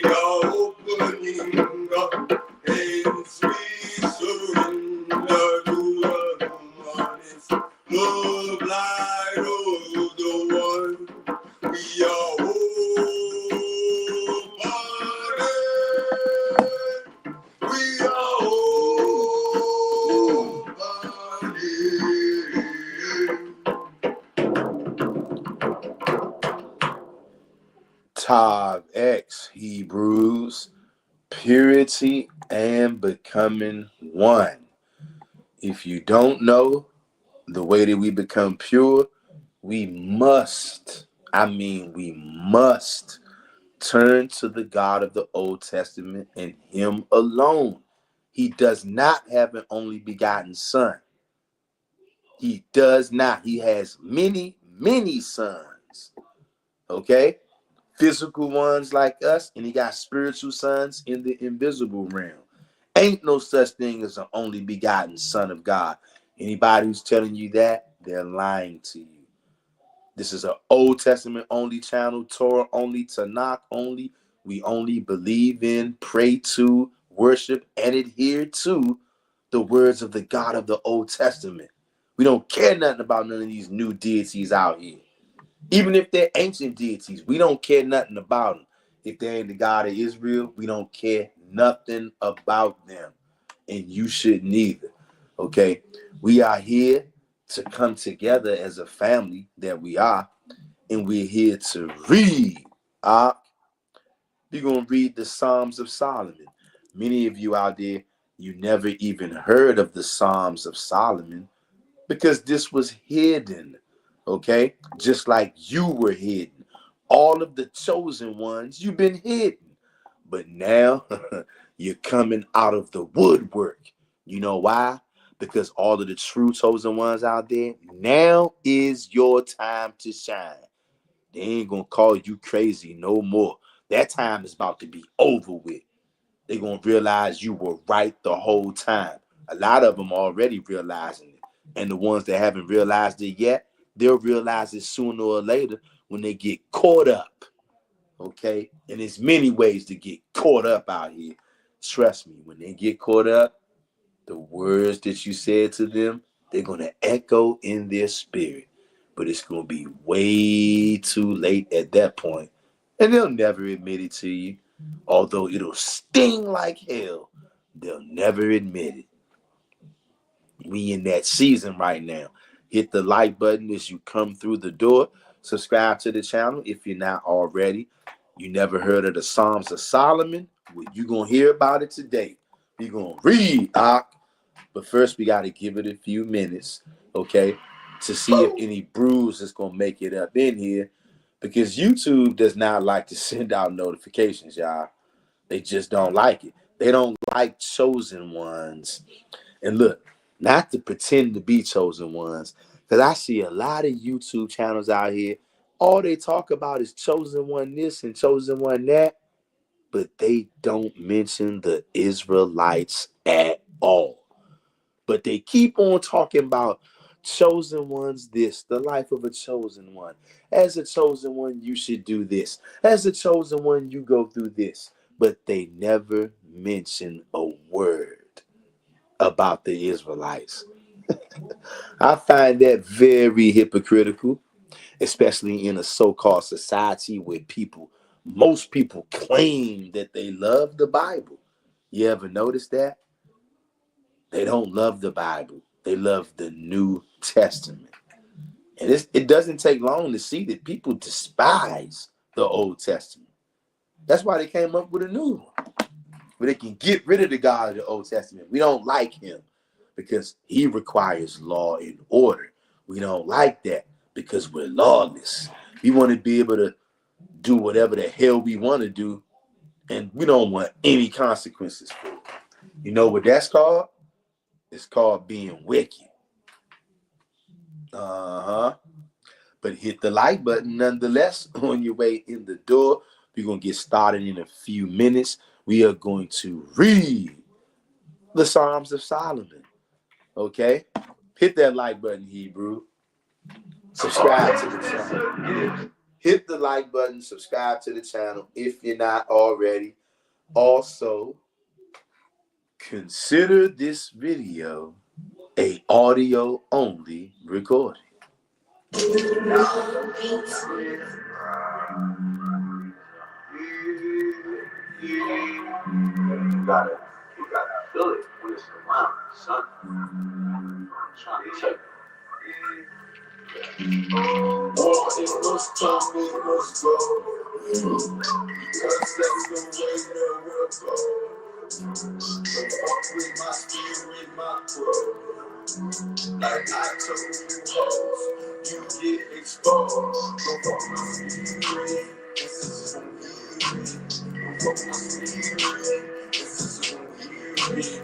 are opening up and we surrender to the honest love light of the one. We are opening. We are Tav X Hebrews, purity and becoming one. If you don't know the way that we become pure, we must turn to the God of the Old Testament and Him alone. He does not have an only begotten Son. He does not. He has many, many sons. Okay? Physical ones like us, and He got spiritual sons in the invisible realm. Ain't no such thing as an only begotten Son of God. Anybody who's telling you that, they're lying to you. This is an Old Testament only channel, Torah only, Tanakh only. We only believe in, pray to, worship, and adhere to the words of the God of the Old Testament. We don't care nothing about none of these new deities out here. Even if they're ancient deities, we don't care nothing about them. If they ain't the God of Israel, we don't care nothing about them. And you shouldn't either. Okay? We are here to come together as a family that we are, and we're here to read. We're going to read the Psalms of Solomon. Many of you out there, you never even heard of the Psalms of Solomon because this was hidden, okay? Just like you were hidden. All of the chosen ones, you've been hidden. But now, you're coming out of the woodwork. You know why? Because all of the true chosen ones out there, now is your time to shine. They ain't gonna call you crazy no more. That time is about to be over with. They're gonna realize you were right the whole time. A lot of them already realizing it. And the ones that haven't realized it yet, they'll realize it sooner or later when they get caught up. Okay? And there's many ways to get caught up out here. Trust me, when they get caught up, the words that you said to them, they're going to echo in their spirit. But it's going to be way too late at that point. And they'll never admit it to you. Although it'll sting like hell, they'll never admit it. We in that season right now. Hit the like button as you come through the door. Subscribe to the channel if you're not already. You never heard of the Psalms of Solomon? Well, you're going to hear about it today. We're going to read, but first we got to give it a few minutes, okay, to see if any brews is going to make it up in here, because YouTube does not like to send out notifications, y'all. They just don't like it. They don't like chosen ones. And look, not to pretend to be chosen ones, because I see a lot of YouTube channels out here, all they talk about is chosen one this and chosen one that, but they don't mention the Israelites at all. But they keep on talking about chosen ones this, the life of a chosen one. As a chosen one, you should do this. As a chosen one, you go through this. But they never mention a word about the Israelites. I find that very hypocritical, especially in a so-called society where most people claim that they love the Bible. You ever notice that? They don't love the Bible. They love the New Testament. And it doesn't take long to see that people despise the Old Testament. That's why they came up with a new one, where they can get rid of the God of the Old Testament. We don't like him because he requires law and order. We don't like that because we're lawless. We want to be able to do whatever the hell we want to do, and we don't want any consequences for it. You know what that's called? It's called being wicked. But hit the like button nonetheless on your way in the door. We're going to get started in a few minutes. We are going to read the Psalms of Solomon. Okay? Hit that like button, Hebrew. Subscribe to the channel. hit the like button, subscribe to the channel if you're not already. Also, consider this video a audio only recording. You gotta feel it when it's around, son. I'm trying to tell you. Oh, it was tough, it was slow. Because that's the way the world goes. So fuck with my spirit, my crow. Like I told you, hoes, you get exposed. So fuck my spirit, this is from here. Fuck my spirit, this is from here.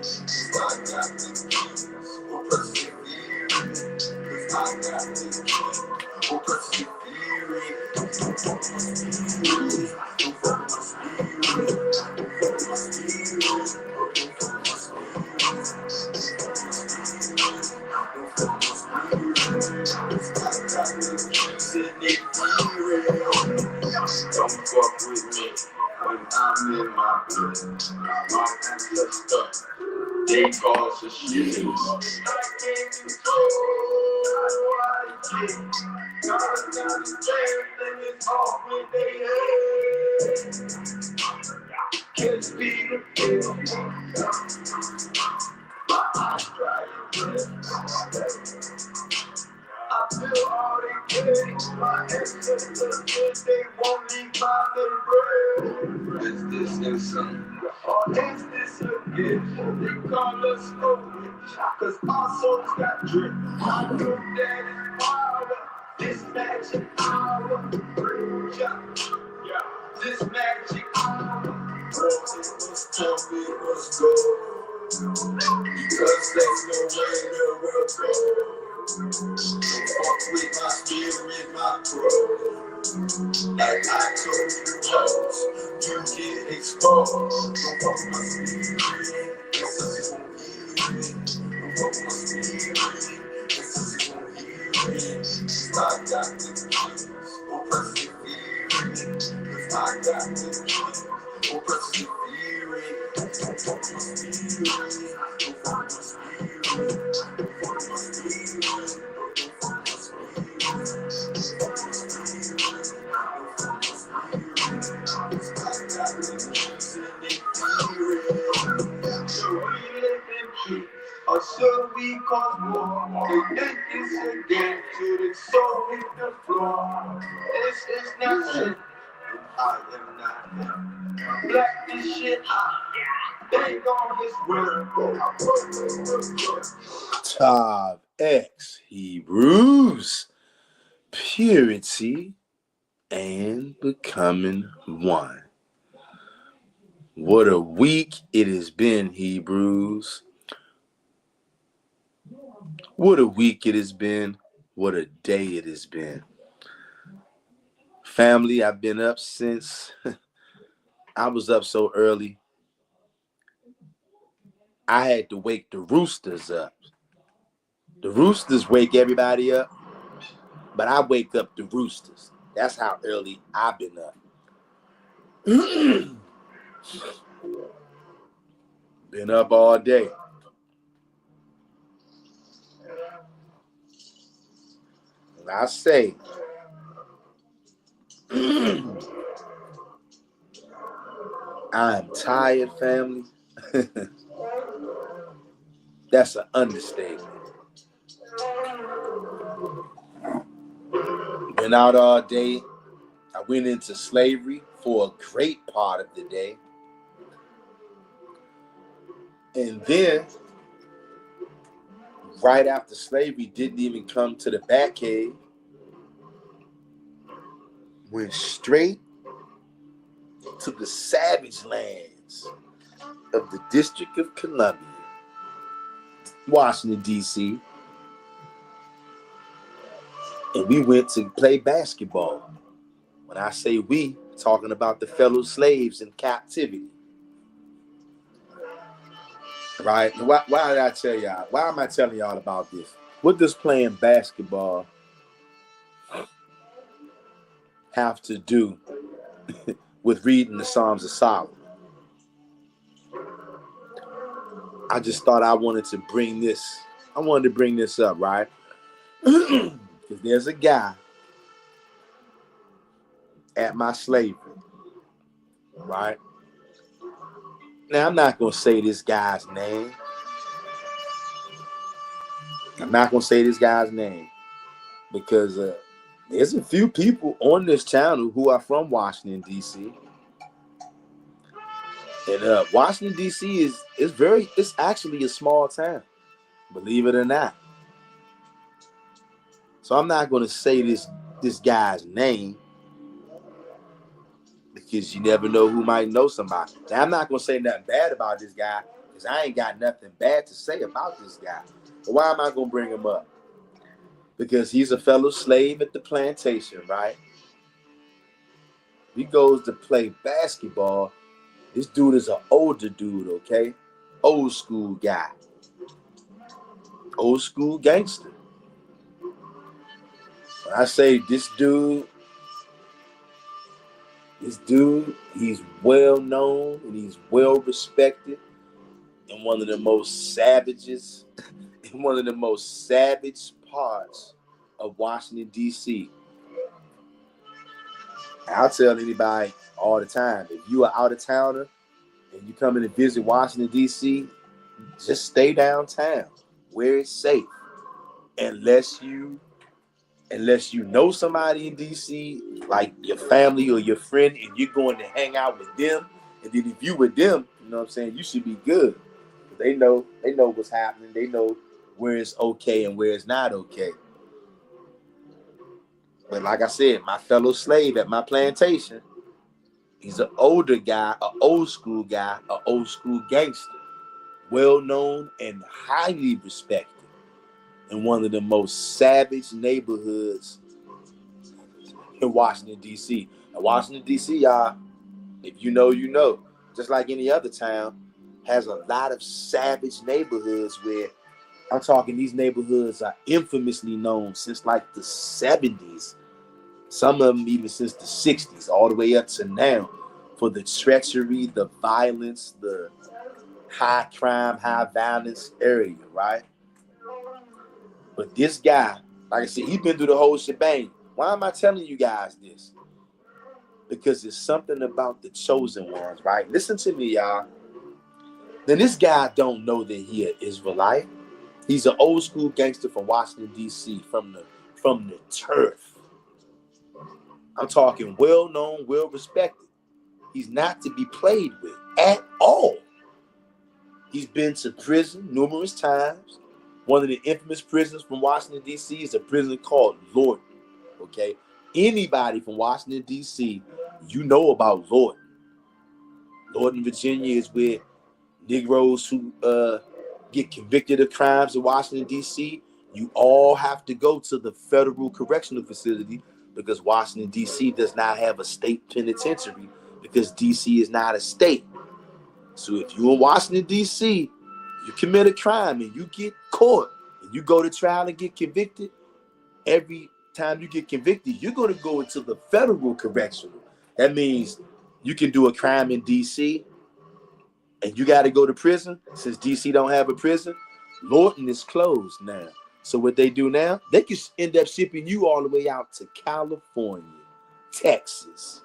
I got the keys for persevering. I got the keys for persevering. Fuck my spirit, fuck my spirit, fuck my spirit, fuck my Don't fuck with me when I'm in my blood. My ancestors stuck. They cause a shit. I can't control what I get. God got his thing is off with they head. Can't be the pill. My eyes dry and red. I feel all they get. My ancestors good, they won't leave my little bread. Is this insane? Or is this a gift? They call us stolen, cause our souls got drip. I know that it's power, this magic hour. Yeah, this magic hour. Oh, it was tough, it was gold. Because there's no way the world goes. Fuck with my spirit, my crow. Like I told you, hoes, you get exposed. Don't fuck my spirit, this is from here. Don't fuck my spirit, this is from here. I got the keys for persevering. I got the keys for persevering. Don't fuck my spirit, don't fuck my spirit, don't fuck my spirit. Or should we cause war? They think this again till the soul hit the floor. This is not shit, and I am not them. Black this shit out, they on this world. Top X Hebrews, purity and becoming one. What a week it has been, Hebrews. What a week it has been. What a day it has been. Family, I've been up since I was up so early. I had to wake the roosters up. The roosters wake everybody up, but I wake up the roosters. That's how early I've been up. Been up all day. And I say, I'm tired, family. That's an understatement. Been out all day. I went into slavery for a great part of the day. And then, right after slavery, didn't even come to the Bat Cave. Went straight to the savage lands of the District of Columbia, Washington, D.C. And we went to play basketball. When I say we, talking about the fellow slaves in captivity. Right? Why did I tell y'all? Why am I telling y'all about this? What does playing basketball have to do with reading the Psalms of Solomon. I just thought I wanted to bring this. I wanted to bring this up, right? Because there's a guy at my slavery, right? Now, I'm not going to say this guy's name. Because there's a few people on this channel who are from Washington, D.C. And Washington, D.C. it's actually a small town, believe it or not. So I'm not going to say this guy's name because you never know who might know somebody. Now, I'm not going to say nothing bad about this guy because I ain't got nothing bad to say about this guy. But why am I going to bring him up? Because he's a fellow slave at the plantation, right? He goes to play basketball. This dude is an older dude, okay? Old school guy. Old school gangster. When I say this dude, he's well known and he's well respected in one of the most savages, in one of the most savage parts of Washington, D.C. I'll tell anybody all the time, if you are out of towner and you come in to visit Washington, D.C., just stay downtown where it's safe. Unless you know somebody in D.C., like your family or your friend, and you're going to hang out with them, and then if you with them, you know what I'm saying, you should be good. They know what's happening. They know where it's okay and where it's not okay. But like I said, my fellow slave at my plantation, he's an older guy, an old school guy, an old school gangster, well known and highly respected in one of the most savage neighborhoods in Washington, D.C. And Washington, D.C., y'all, if you know, you know. Just like any other town, has a lot of savage neighborhoods where I'm talking these neighborhoods are infamously known since like the 70s. Some of them even since the 60s, all the way up to now, for the treachery, the violence, the high crime, high violence area, right? But this guy, like I said, he's been through the whole shebang. Why am I telling you guys this? Because it's something about the chosen ones, right? Listen to me, y'all. Then this guy don't know that he an Israelite. He's an old school gangster from Washington, D.C., from the turf. I'm talking well-known, well-respected. He's not to be played with at all. He's been to prison numerous times. One of the infamous prisons from Washington, D.C. is a prison called Lorton, okay? Anybody from Washington, D.C., you know about Lorton. Lorton, Virginia is where Negroes who get convicted of crimes in Washington, D.C., you all have to go to the Federal Correctional Facility because Washington, D.C. does not have a state penitentiary because D.C. is not a state. So if you're in Washington, D.C., you commit a crime and you get caught and you go to trial and get convicted, every time you get convicted, you're going to go into the Federal Correctional. That means you can do a crime in D.C., and you got to go to prison. Since D.C. don't have a prison, Lorton is closed now. So what they do now, they can end up shipping you all the way out to California, Texas.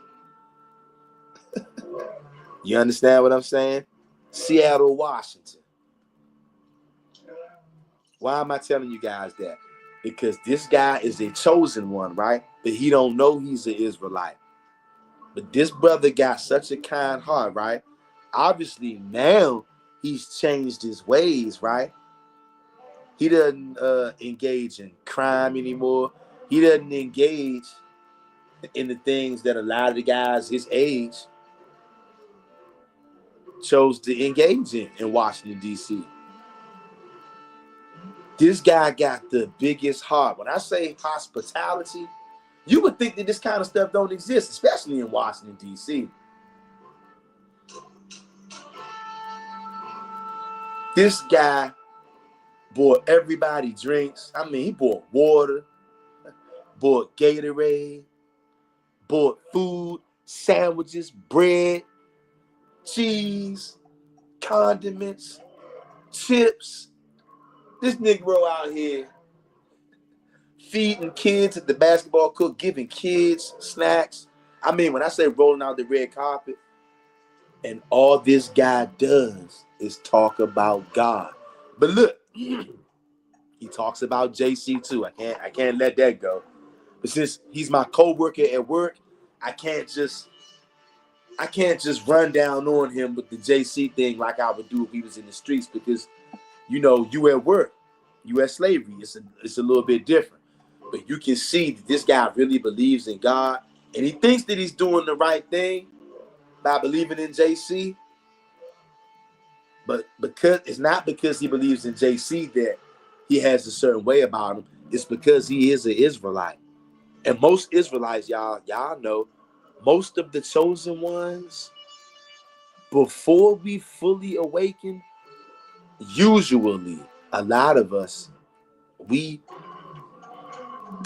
You understand what I'm saying? Seattle, Washington. Why am I telling you guys that? Because this guy is a chosen one, right? But he don't know he's an Israelite. But this brother got such a kind heart, right? Obviously now he's changed his ways, right? He doesn't engage in crime anymore. He doesn't engage in the things that a lot of the guys his age chose to engage in Washington, D.C. This guy got the biggest heart. When I say hospitality, you would think that this kind of stuff don't exist, especially in Washington, D.C. This guy bought everybody drinks. I mean, he bought water, bought Gatorade, bought food, sandwiches, bread, cheese, condiments, chips. This Negro out here feeding kids at the basketball court, giving kids snacks. I mean, when I say rolling out the red carpet, and all this guy does is talk about God. But look, he talks about JC too. I can't let that go. But since he's my co-worker at work, I can't just run down on him with the JC thing like I would do if he was in the streets, because you at work, you at slavery. It's a little bit different. But you can see that this guy really believes in God, and he thinks that he's doing the right thing by believing in JC. But because it's not because he believes in JC that he has a certain way about him. It's because he is an Israelite. And most Israelites, y'all know, most of the chosen ones, before we fully awaken, usually a lot of us, the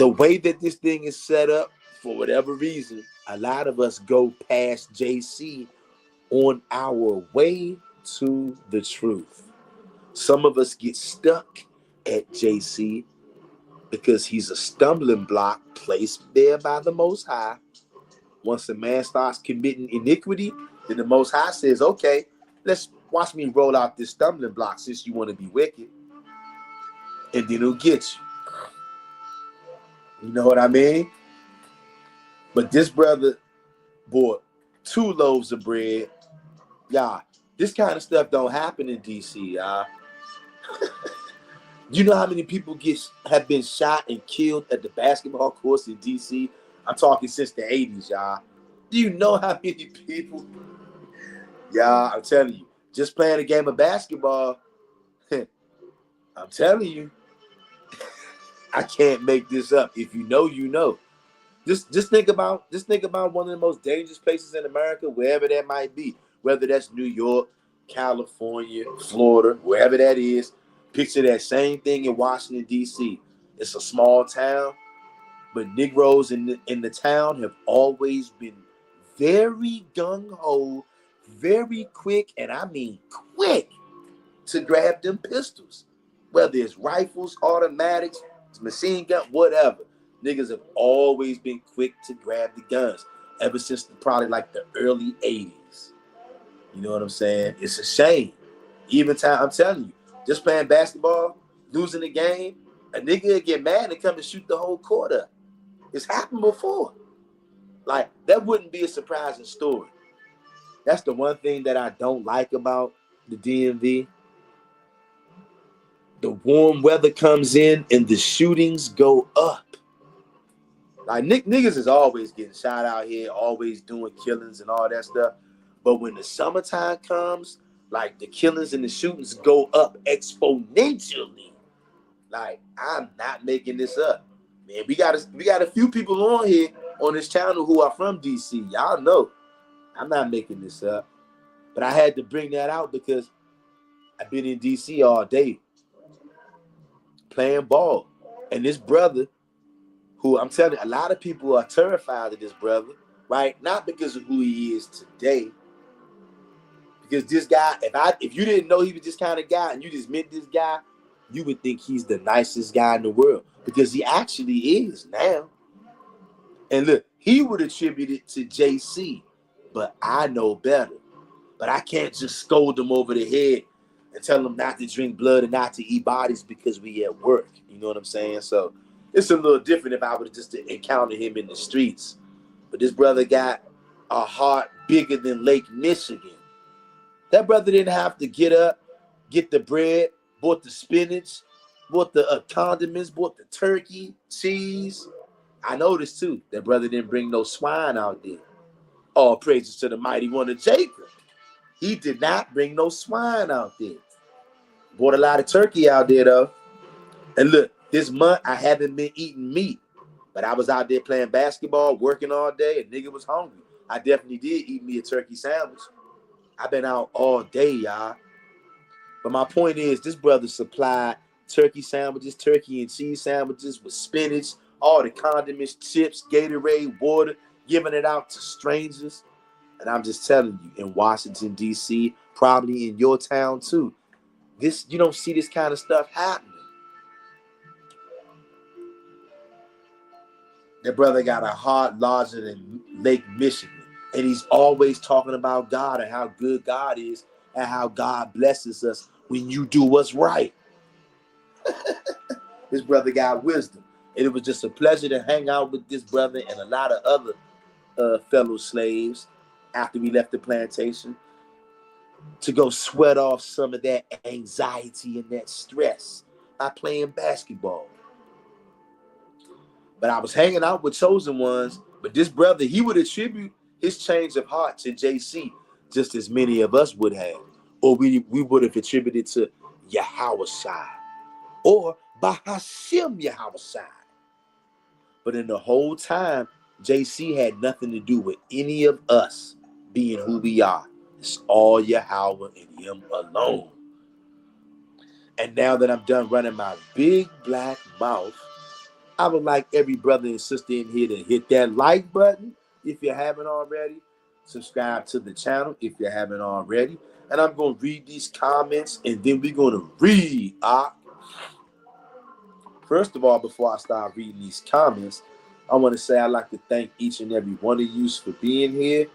way that this thing is set up, for whatever reason, a lot of us go past JC on our way to the truth. Some of us get stuck at JC because he's a stumbling block placed there by the Most High. Once a man starts committing iniquity, then the Most High says, okay, let's watch me roll out this stumbling block since you want to be wicked. And then he'll get you. You know what I mean? But this brother bought 2 loaves of bread. Y'all, this kind of stuff don't happen in DC, y'all. You know how many people have been shot and killed at the basketball courts in DC? I'm talking since the 80s, y'all. Do you know how many people? Y'all, I'm telling you, just playing a game of basketball, I'm telling you, I can't make this up. If you know, you know. Just think about one of the most dangerous places in America, wherever that might be, whether that's New York, California, Florida, wherever that is. Picture that same thing in Washington, D.C. It's a small town, but Negroes in the town have always been very gung-ho, very quick, and I mean quick, to grab them pistols. Whether it's rifles, automatics, machine gun, whatever. Niggas have always been quick to grab the guns ever since probably like the early 80s. You know what I'm saying? It's a shame. Even time, I'm telling you, just playing basketball, losing the game, a nigga will get mad and come and shoot the whole court up. It's happened before. Like, that wouldn't be a surprising story. That's the one thing that I don't like about the DMV. The warm weather comes in and the shootings go up. Like, niggas is always getting shot out here, always doing killings and all that stuff. But when the summertime comes, like, the killings and the shootings go up exponentially. Like, I'm not making this up. Man, we got a few people on here on this channel who are from DC. Y'all know I'm not making this up. But I had to bring that out because I've been in DC all day playing ball. And this brother, who I'm telling you, a lot of people are terrified of this brother, right? Not because of who he is today. Because this guy, if you didn't know he was this kind of guy and you just met this guy, you would think he's the nicest guy in the world. Because he actually is now. And look, he would attribute it to JC, but I know better. But I can't just scold him over the head and tell him not to drink blood and not to eat bodies because we at work. You know what I'm saying? So it's a little different if I would have just encountered him in the streets. But this brother got a heart bigger than Lake Michigan. That brother didn't have to get up, get the bread, bought the spinach, bought the condiments, bought the turkey, cheese. I noticed too, that brother didn't bring no swine out there. All praises to the mighty one of Jacob. He did not bring no swine out there. Bought a lot of turkey out there though. And look, this month I haven't been eating meat, but I was out there playing basketball, working all day, and nigga was hungry. I definitely did eat me a turkey sandwich. I've been out all day, y'all. But my point is, this brother supplied turkey sandwiches, turkey and cheese sandwiches with spinach, all the condiments, chips, Gatorade, water, giving it out to strangers. And I'm just telling you, in Washington, D.C., probably in your town too, you don't see this kind of stuff happening. That brother got a heart larger than Lake Michigan. And he's always talking about God and how good God is and how God blesses us when you do what's right. This brother got wisdom. And it was just a pleasure to hang out with this brother and a lot of other fellow slaves after we left the plantation, to go sweat off some of that anxiety and that stress by playing basketball. But I was hanging out with chosen ones. But this brother, he would attribute his change of heart to JC just as many of us would have. Or we would have attributed to Yahushua or Bahashim Yahushua. But in the whole time, JC had nothing to do with any of us being who we are. It's all Yahweh and him alone. And now that I'm done running my big black mouth, I would like every brother and sister in here to hit that like button if you haven't already. Subscribe to the channel if you haven't already. And I'm going to read these comments, and then we're going to read. First of all, before I start reading these comments, I want to say I'd like to thank each and every one of you for being here.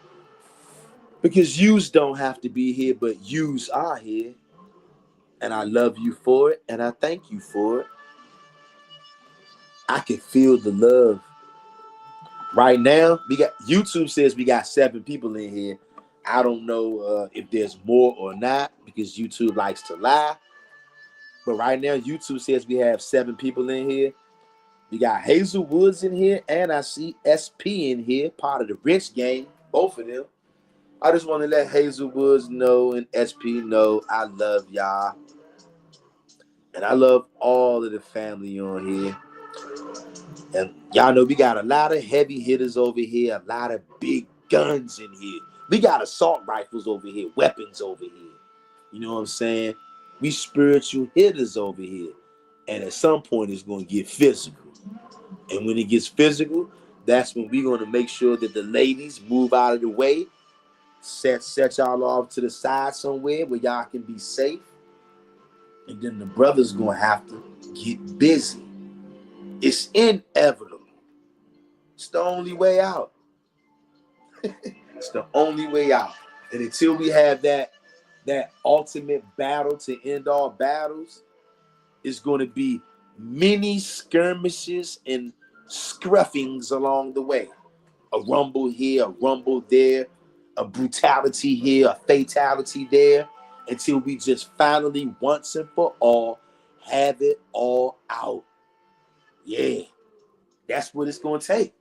Because yous don't have to be here, but yous are here. And I love you for it, and I thank you for it. I can feel the love. Right now, YouTube says we got 7 people in here. I don't know if there's more or not, because YouTube likes to lie. But right now, YouTube says we have 7 people in here. We got Hazel Woods in here, and I see SP in here, part of the Rich Gang, both of them. I just want to let Hazel Woods know and SP know I love y'all. And I love all of the family on here. And y'all know we got a lot of heavy hitters over here, a lot of big guns in here. We got assault rifles over here, weapons over here. You know what I'm saying? We spiritual hitters over here. And at some point, it's going to get physical. And when it gets physical, that's when we're going to make sure that the ladies move out of the way, set y'all off to the side somewhere where y'all can be safe. And then the brothers going to have to get busy. It's inevitable. It's the only way out. It's the only way out. And until we have that ultimate battle to end all battles, it's going to be many skirmishes and scruffings along the way. A rumble here, a rumble there, a brutality here, a fatality there, until we just finally, once and for all, have it all out. Yeah, that's what it's going to take.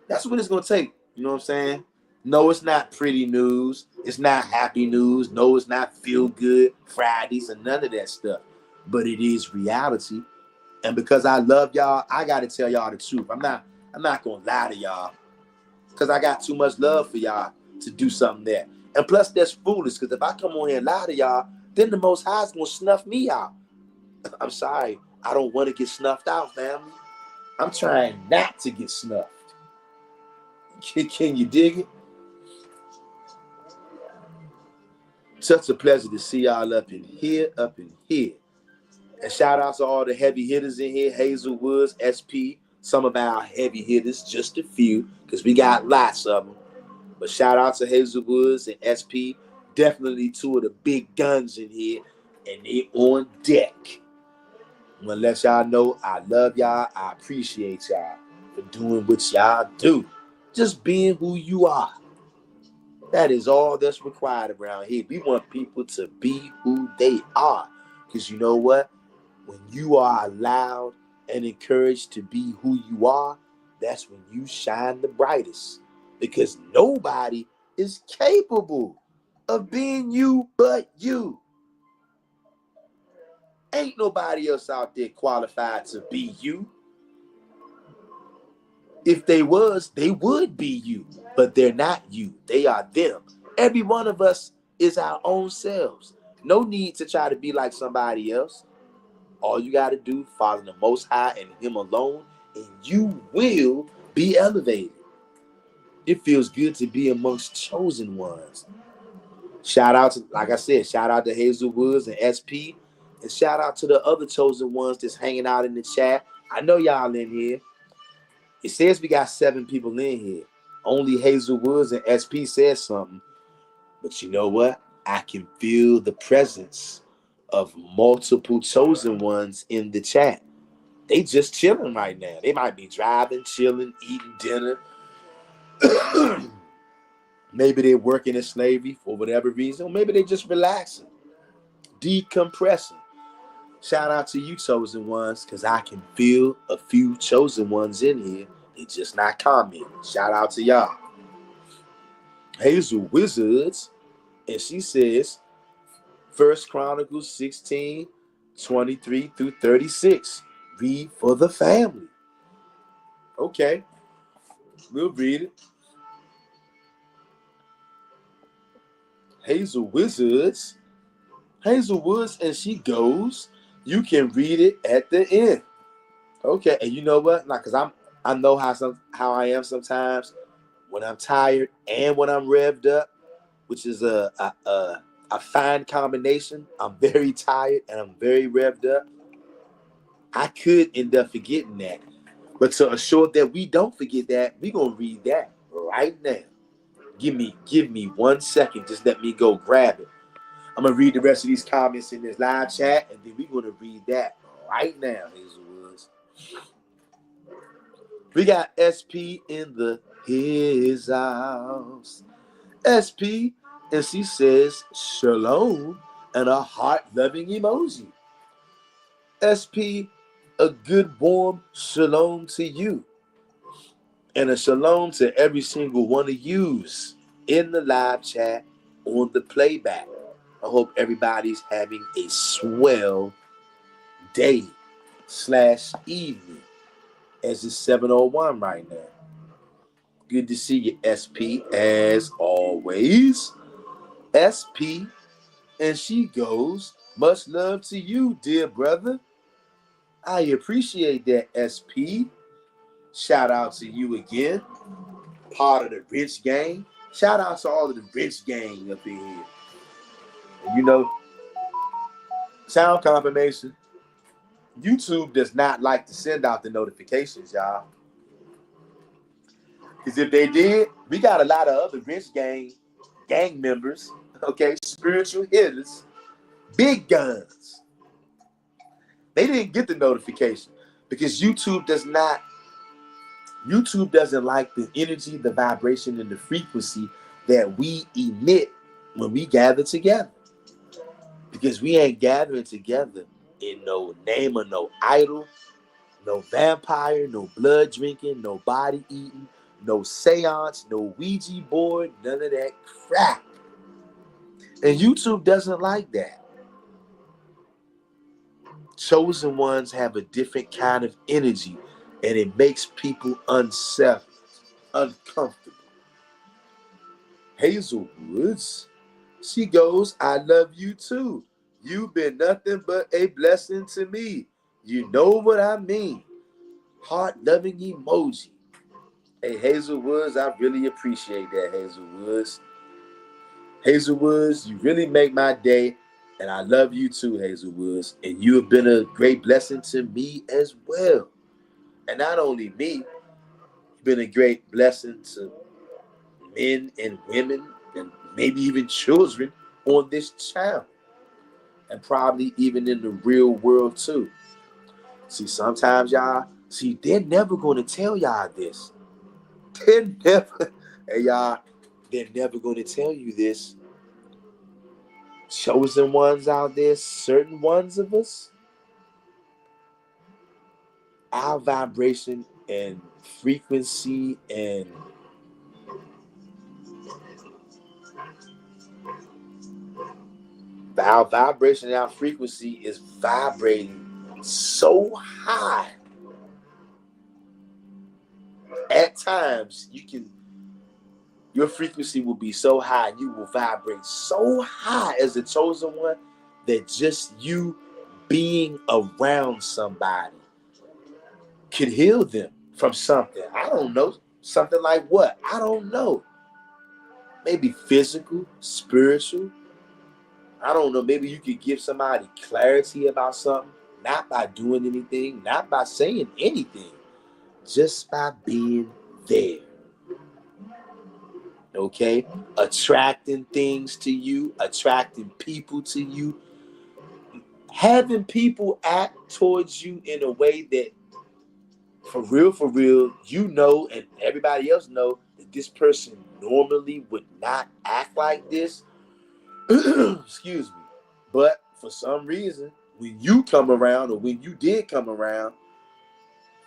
That's what it's going to take. You know what I'm saying? No, it's not pretty news. It's not happy news. No, it's not feel good Fridays and none of that stuff. But it is reality. And because I love y'all, I got to tell y'all the truth. I'm not going to lie to y'all, because I got too much love for y'all to do something there. And plus, that's foolish, because if I come on here and lie to y'all, then the Most High is going to snuff me out. I'm sorry. I don't want to get snuffed out, family. I'm trying not to get snuffed. Can you dig it? Such a pleasure to see y'all up in here. And shout out to all the heavy hitters in here. Hazel Woods, SP, some of our heavy hitters, just a few, because we got lots of them. But shout out to Hazel Woods and SP. Definitely 2 of the big guns in here, and they on deck. I'm going to let y'all know I love y'all. I appreciate y'all for doing what y'all do. Just being who you are. That is all that's required around here. We want people to be who they are. Because you know what? When you are allowed and encouraged to be who you are, that's when you shine the brightest. Because nobody is capable of being you but you. Ain't nobody else out there qualified to be you. If they was, they would be you. But they're not you. They are them. Every one of us is our own selves. No need to try to be like somebody else. All you got to do, follow the Most High and him alone, and you will be elevated. It feels good to be amongst chosen ones. Shout out to, like I said, shout out to Hazel Woods and SP, and shout out to the other chosen ones that's hanging out in the chat. I know y'all in here. It says we got 7 people in here. Only Hazel Woods and SP says something. But you know what? I can feel the presence of multiple chosen ones in the chat. They just chilling right now. They might be driving, chilling, eating dinner. Maybe they're working in slavery for whatever reason. Or maybe they're just relaxing, decompressing. Shout out to you, chosen ones, because I can feel a few chosen ones in here. They just not commenting. Shout out to y'all. Hazel Wizards, and she says, 1 Chronicles 16, 23 through 36. Read for the family. Okay, we'll read it. Hazel Wizards, and she goes, you can read it at the end. Okay, and you know what? Like, cause I know how I am sometimes when I'm tired and when I'm revved up, which is a fine combination. I'm very tired and I'm very revved up. I could end up forgetting that. But to assure that we don't forget that, we're gonna read that right now. Give me 1 second. Just let me go grab it. I'm gonna read the rest of these comments in this live chat, and then we're gonna read that right now, Hazelwoods. We got SP in his house. SP, and she says shalom and a heart-loving emoji. SP, a good warm shalom to you. And a shalom to every single one of yous in the live chat on the playback. I hope everybody's having a swell day / evening, as it's 7:01 right now. Good to see you, SP, as always. SP, and she goes, much love to you, dear brother. I appreciate that, SP. Shout out to you again. Part of the Rich Gang. Shout out to all of the Rich Gang up in here. And you know, sound confirmation. YouTube does not like to send out the notifications, y'all. Because if they did, we got a lot of other Rich Gang members, okay, spiritual hitters, big guns. They didn't get the notification because YouTube doesn't like the energy, the vibration, and the frequency that we emit when we gather together. Because we ain't gathering together in no name of no idol, no vampire, no blood drinking, no body eating, no seance, no Ouija board, none of that crap. And YouTube doesn't like that. Chosen ones have a different kind of energy, and it makes people unsettled, uncomfortable. Hazel Woods, she goes, I love you too. You've been nothing but a blessing to me. You know what I mean. Heart-loving emoji. Hey, Hazel Woods, I really appreciate that, Hazel Woods. Hazel Woods, you really make my day, and I love you too, Hazel Woods. And you have been a great blessing to me as well. And not only me, you've been a great blessing to men and women and maybe even children on this channel. And probably even in the real world too. See, sometimes y'all, they're never going to tell y'all this. They're never, hey y'all, they're never going to tell you this. Chosen ones out there, certain ones of us, our vibration and frequency and our vibration and our frequency is vibrating so high. At times, your frequency will be so high, you will vibrate so high as a chosen one that just you being around somebody could heal them from something. I don't know. Something like what? I don't know. Maybe physical, spiritual. I don't know. Maybe you could give somebody clarity about something, not by doing anything, not by saying anything, just by being there. Okay? Attracting things to you, attracting people to you, having people act towards you in a way that for real, you know, and everybody else know that this person normally would not act like this. Excuse me. But for some reason, when you come around, or when you did come around,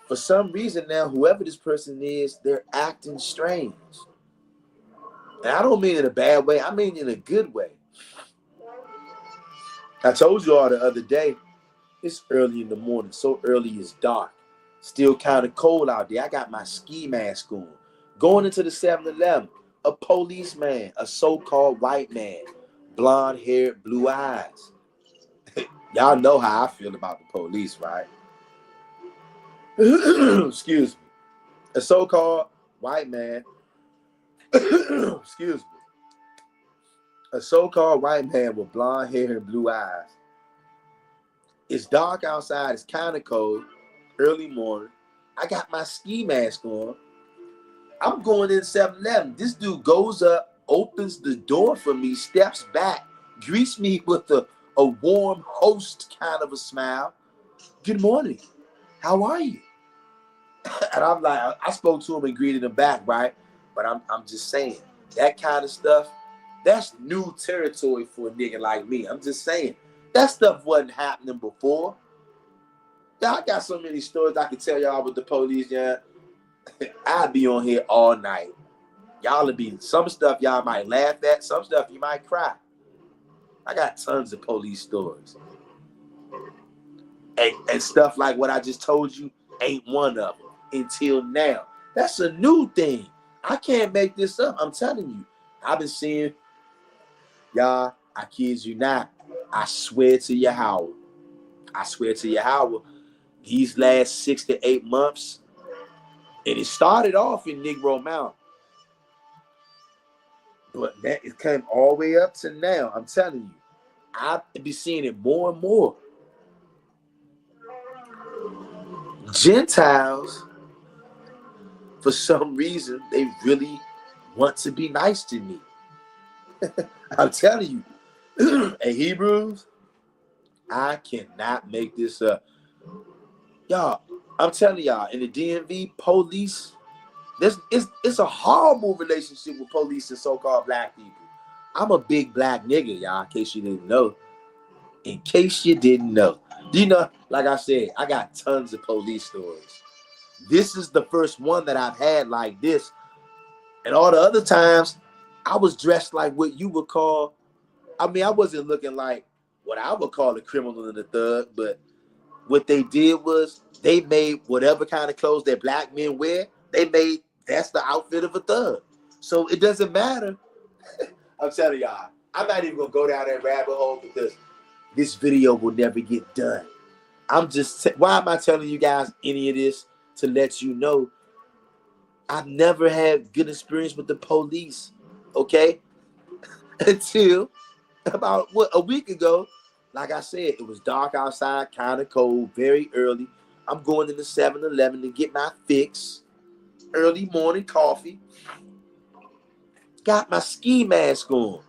for some reason now, whoever this person is, they're acting strange. And I don't mean in a bad way, I mean in a good way. I told you all the other day, it's early in the morning, so early it's dark. Still kind of cold out there. I got my ski mask on. Going into the 7-Eleven, a policeman, a so-called white man, blonde hair, blue eyes. Y'all know how I feel about the police, right? Excuse me. A so-called white man, excuse me. A so-called white man with blonde hair and blue eyes. It's dark outside. It's kind of cold. Early morning. I got my ski mask on. I'm going in 7-Eleven. This dude goes up, opens the door for me, steps back, greets me with a warm host kind of a smile. Good morning. How are you? And I'm like, I spoke to him and greeted him back, right? But I'm just saying, that kind of stuff, that's new territory for a nigga like me. I'm just saying, that stuff wasn't happening before. Yeah, I got so many stories I can tell y'all with the police, yeah. I'd be on here all night. Y'all would be, some stuff y'all might laugh at, some stuff you might cry. I got tons of police stories. And stuff like what I just told you ain't one of them until now. That's a new thing. I can't make this up. I'm telling you. I've been seeing, y'all, I kid you not. I swear to Yahweh. I swear to Yahweh. These last 6 to 8 months, and it started off in Negro Mountain. But that it came all the way up to now. I'm telling you. I've been seeing it more and more. Gentiles, for some reason, they really want to be nice to me. I'm telling you. And Hebrews, I cannot make this up. Y'all, I'm telling y'all, in the DMV, police, it's a horrible relationship with police and so-called black people. I'm a big black nigga, y'all, in case you didn't know. In case you didn't know. You know, like I said, I got tons of police stories. This is the first one that I've had like this. And all the other times, I was dressed like what you would call, I mean, I wasn't looking like what I would call a criminal and a thug, but what they did was they made whatever kind of clothes that black men wear, that's the outfit of a thug. So it doesn't matter. I'm telling y'all, I'm not even going to go down that rabbit hole because this video will never get done. Why am I telling you guys any of this? To let you know, I've never had good experience with the police, okay? Until about a week ago, like I said, it was dark outside, kind of cold, very early. I'm going to the 7-Eleven to get my fix. Early morning coffee. Got my ski mask on.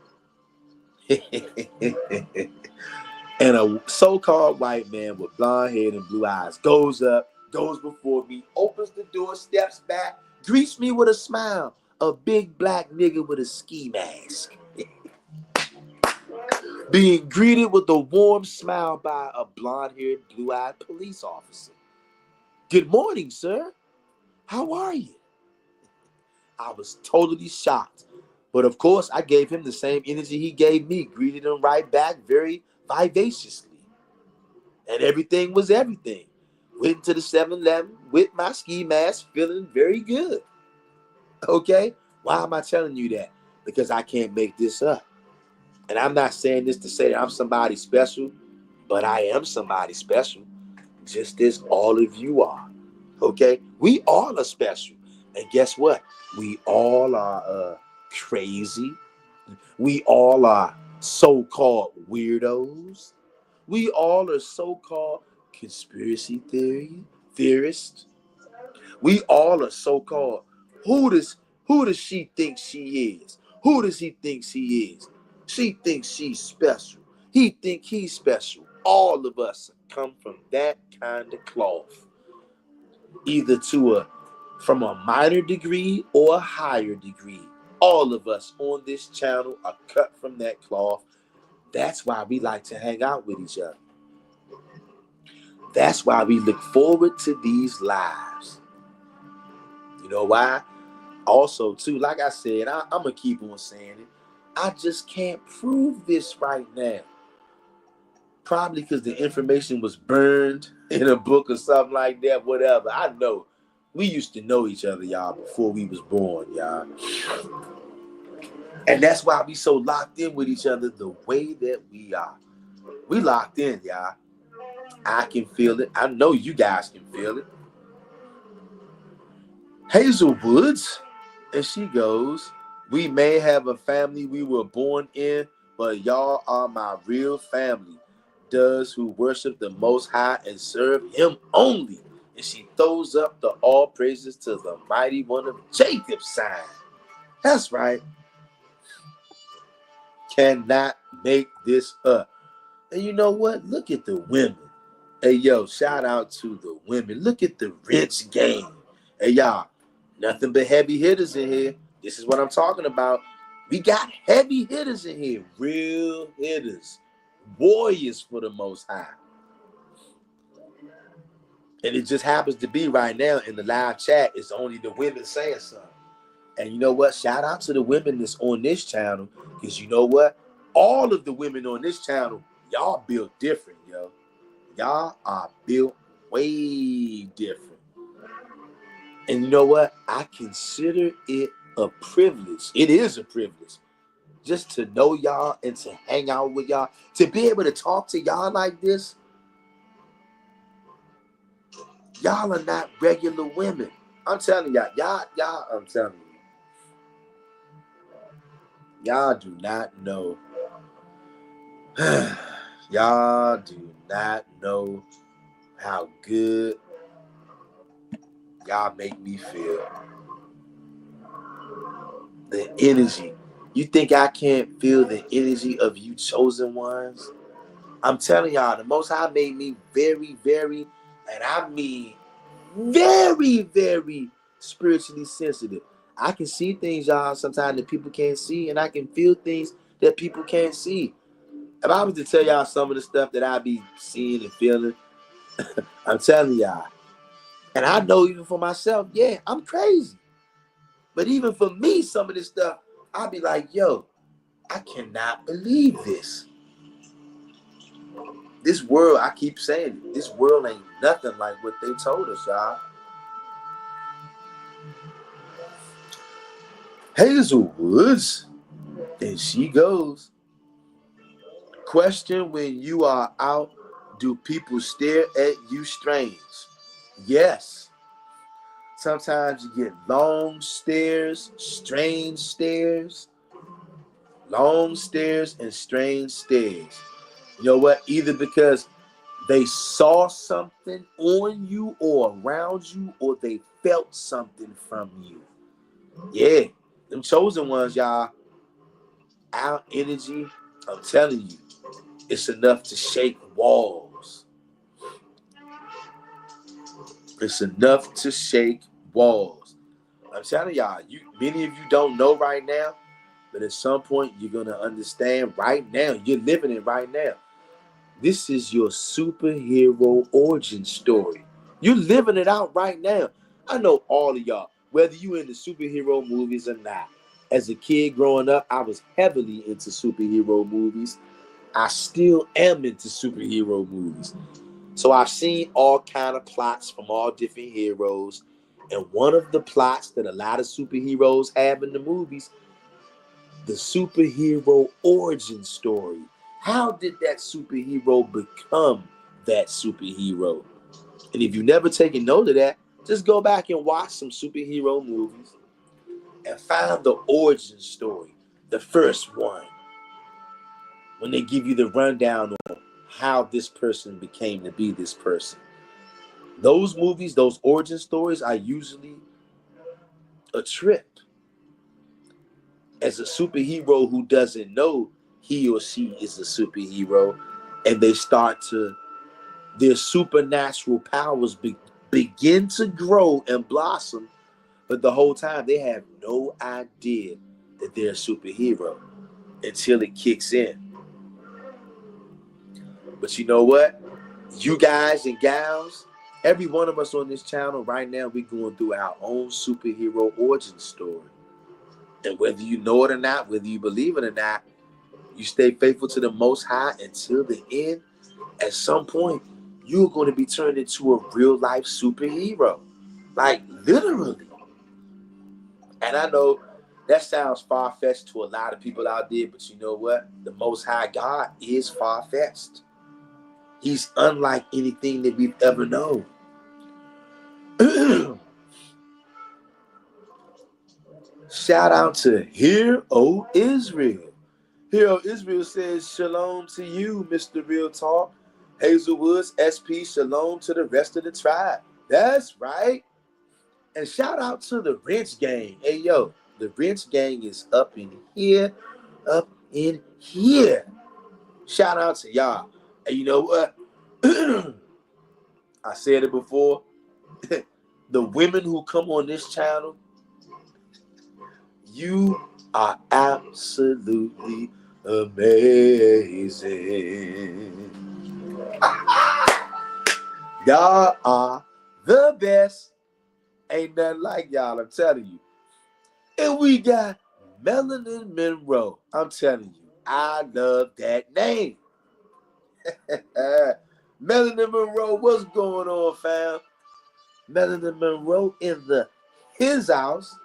And a so-called white man with blonde hair and blue eyes goes up, goes before me, opens the door, steps back, greets me with a smile. A big black nigga with a ski mask. Being greeted with a warm smile by a blonde-haired, blue-eyed police officer. Good morning, sir. How are you? I was totally shocked. But of course, I gave him the same energy he gave me, greeted him right back very vivaciously. And everything was everything. Went to the 7-Eleven with my ski mask, feeling very good. Okay? Why am I telling you that? Because I can't make this up. And I'm not saying this to say that I'm somebody special, but I am somebody special, just as all of you are. Okay? We all are special. And guess what? We all are crazy. We all are so-called weirdos. We all are so-called conspiracy theorists. We all are so-called who does she think she is? Who does he think she is? She thinks she's special. He think he's special. All of us come from that kind of cloth. Either from a minor degree or a higher degree. All of us on this channel are cut from that cloth. That's why we like to hang out with each other. That's why we look forward to these lives. You know why? Also, too, like I said, I'm going to keep on saying it. I just can't prove this right now. Probably because the information was burned in a book or something like that, whatever. I know. We used to know each other, y'all, before we was born, y'all. And that's why we so locked in with each other the way that we are. We locked in, y'all. I can feel it. I know you guys can feel it. Hazel Woods, and she goes, we may have a family we were born in, but y'all are my real family. Those who worship the Most High and serve Him only. And she throws up the all praises to the mighty one of Jacob's sign. That's right. Cannot make this up. And you know what? Look at the women. Hey, yo, shout out to the women. Look at the rich game. Hey, y'all, nothing but heavy hitters in here. This is what I'm talking about. We got heavy hitters in here. Real hitters. Warriors for the Most High. And it just happens to be right now in the live chat, it's only the women saying something. And you know what? Shout out to the women that's on this channel. Because you know what? All of the women on this channel, y'all built different, yo. Y'all are built way different. And you know what? I consider it a privilege. It is a privilege. Just to know y'all and to hang out with y'all. To be able to talk to y'all like this. Y'all are not regular women. I'm telling y'all. I'm telling you. Y'all do not know. Y'all do not know how good y'all make me feel. The energy. You think I can't feel the energy of you chosen ones? I'm telling y'all, the Most High made me very, very, and I mean very, very spiritually sensitive. I can see things, y'all, sometimes that people can't see, and I can feel things that people can't see. If I was to tell y'all some of the stuff that I be seeing and feeling, I'm telling y'all. And I know even for myself, yeah, I'm crazy. But even for me, some of this stuff, I'll be like, yo, I cannot believe this. This world, I keep saying it, this world ain't nothing like what they told us, y'all. Hazel Woods, and she goes, question when you are out, do people stare at you strange? Yes. Sometimes you get long stares, strange stares, long stares and strange stares. You know what? Either because they saw something on you or around you, or they felt something from you. Yeah, them chosen ones, y'all. Our energy, I'm telling you, it's enough to shake walls. It's enough to shake walls. I'm telling y'all, many of you don't know right now, but at some point you're gonna understand right now. You're living it right now. This is your superhero origin story. You're living it out right now. I know all of y'all, whether you into superhero movies or not. As a kid growing up, I was heavily into superhero movies. I still am into superhero movies. So I've seen all kind of plots from all different heroes. And one of the plots that a lot of superheroes have in the movies, the superhero origin story. How did that superhero become that superhero? And if you never taken note of that, Just go back and watch some superhero movies and find the origin story, the first one, when they give you the rundown on how this person became to be this person. Those movies, those origin stories are usually a trip. As a superhero who doesn't know he or she is a superhero, and they start to, their supernatural powers begin to grow and blossom, but the whole time they have no idea that they're a superhero until it kicks in. But you know what? You guys and gals, every one of us on this channel right now, we're going through our own superhero origin story. And whether you know it or not, whether you believe it or not, you stay faithful to the Most High until the end. At some point, you're going to be turned into a real life superhero. Like, literally. And I know that sounds far-fetched to a lot of people out there, but you know what? The Most High God is far-fetched. He's unlike anything that we've ever known. Shout out to Hear, O Israel. Hear, O Israel says, shalom to you, Mr. Real Talk. Hazelwoods, SP, shalom to the rest of the tribe. That's right. And shout out to the Wrench Gang. Hey, yo, the Wrench Gang is up in here, up in here. Shout out to y'all. And you know what? I said it before. The women who come on this channel, you are absolutely amazing. Y'all are the best. Ain't nothing like y'all, I'm telling you. And we got Melanin Monroe. I'm telling you, I love that name. Melanin Monroe, what's going on, fam? Melanin Monroe in his house.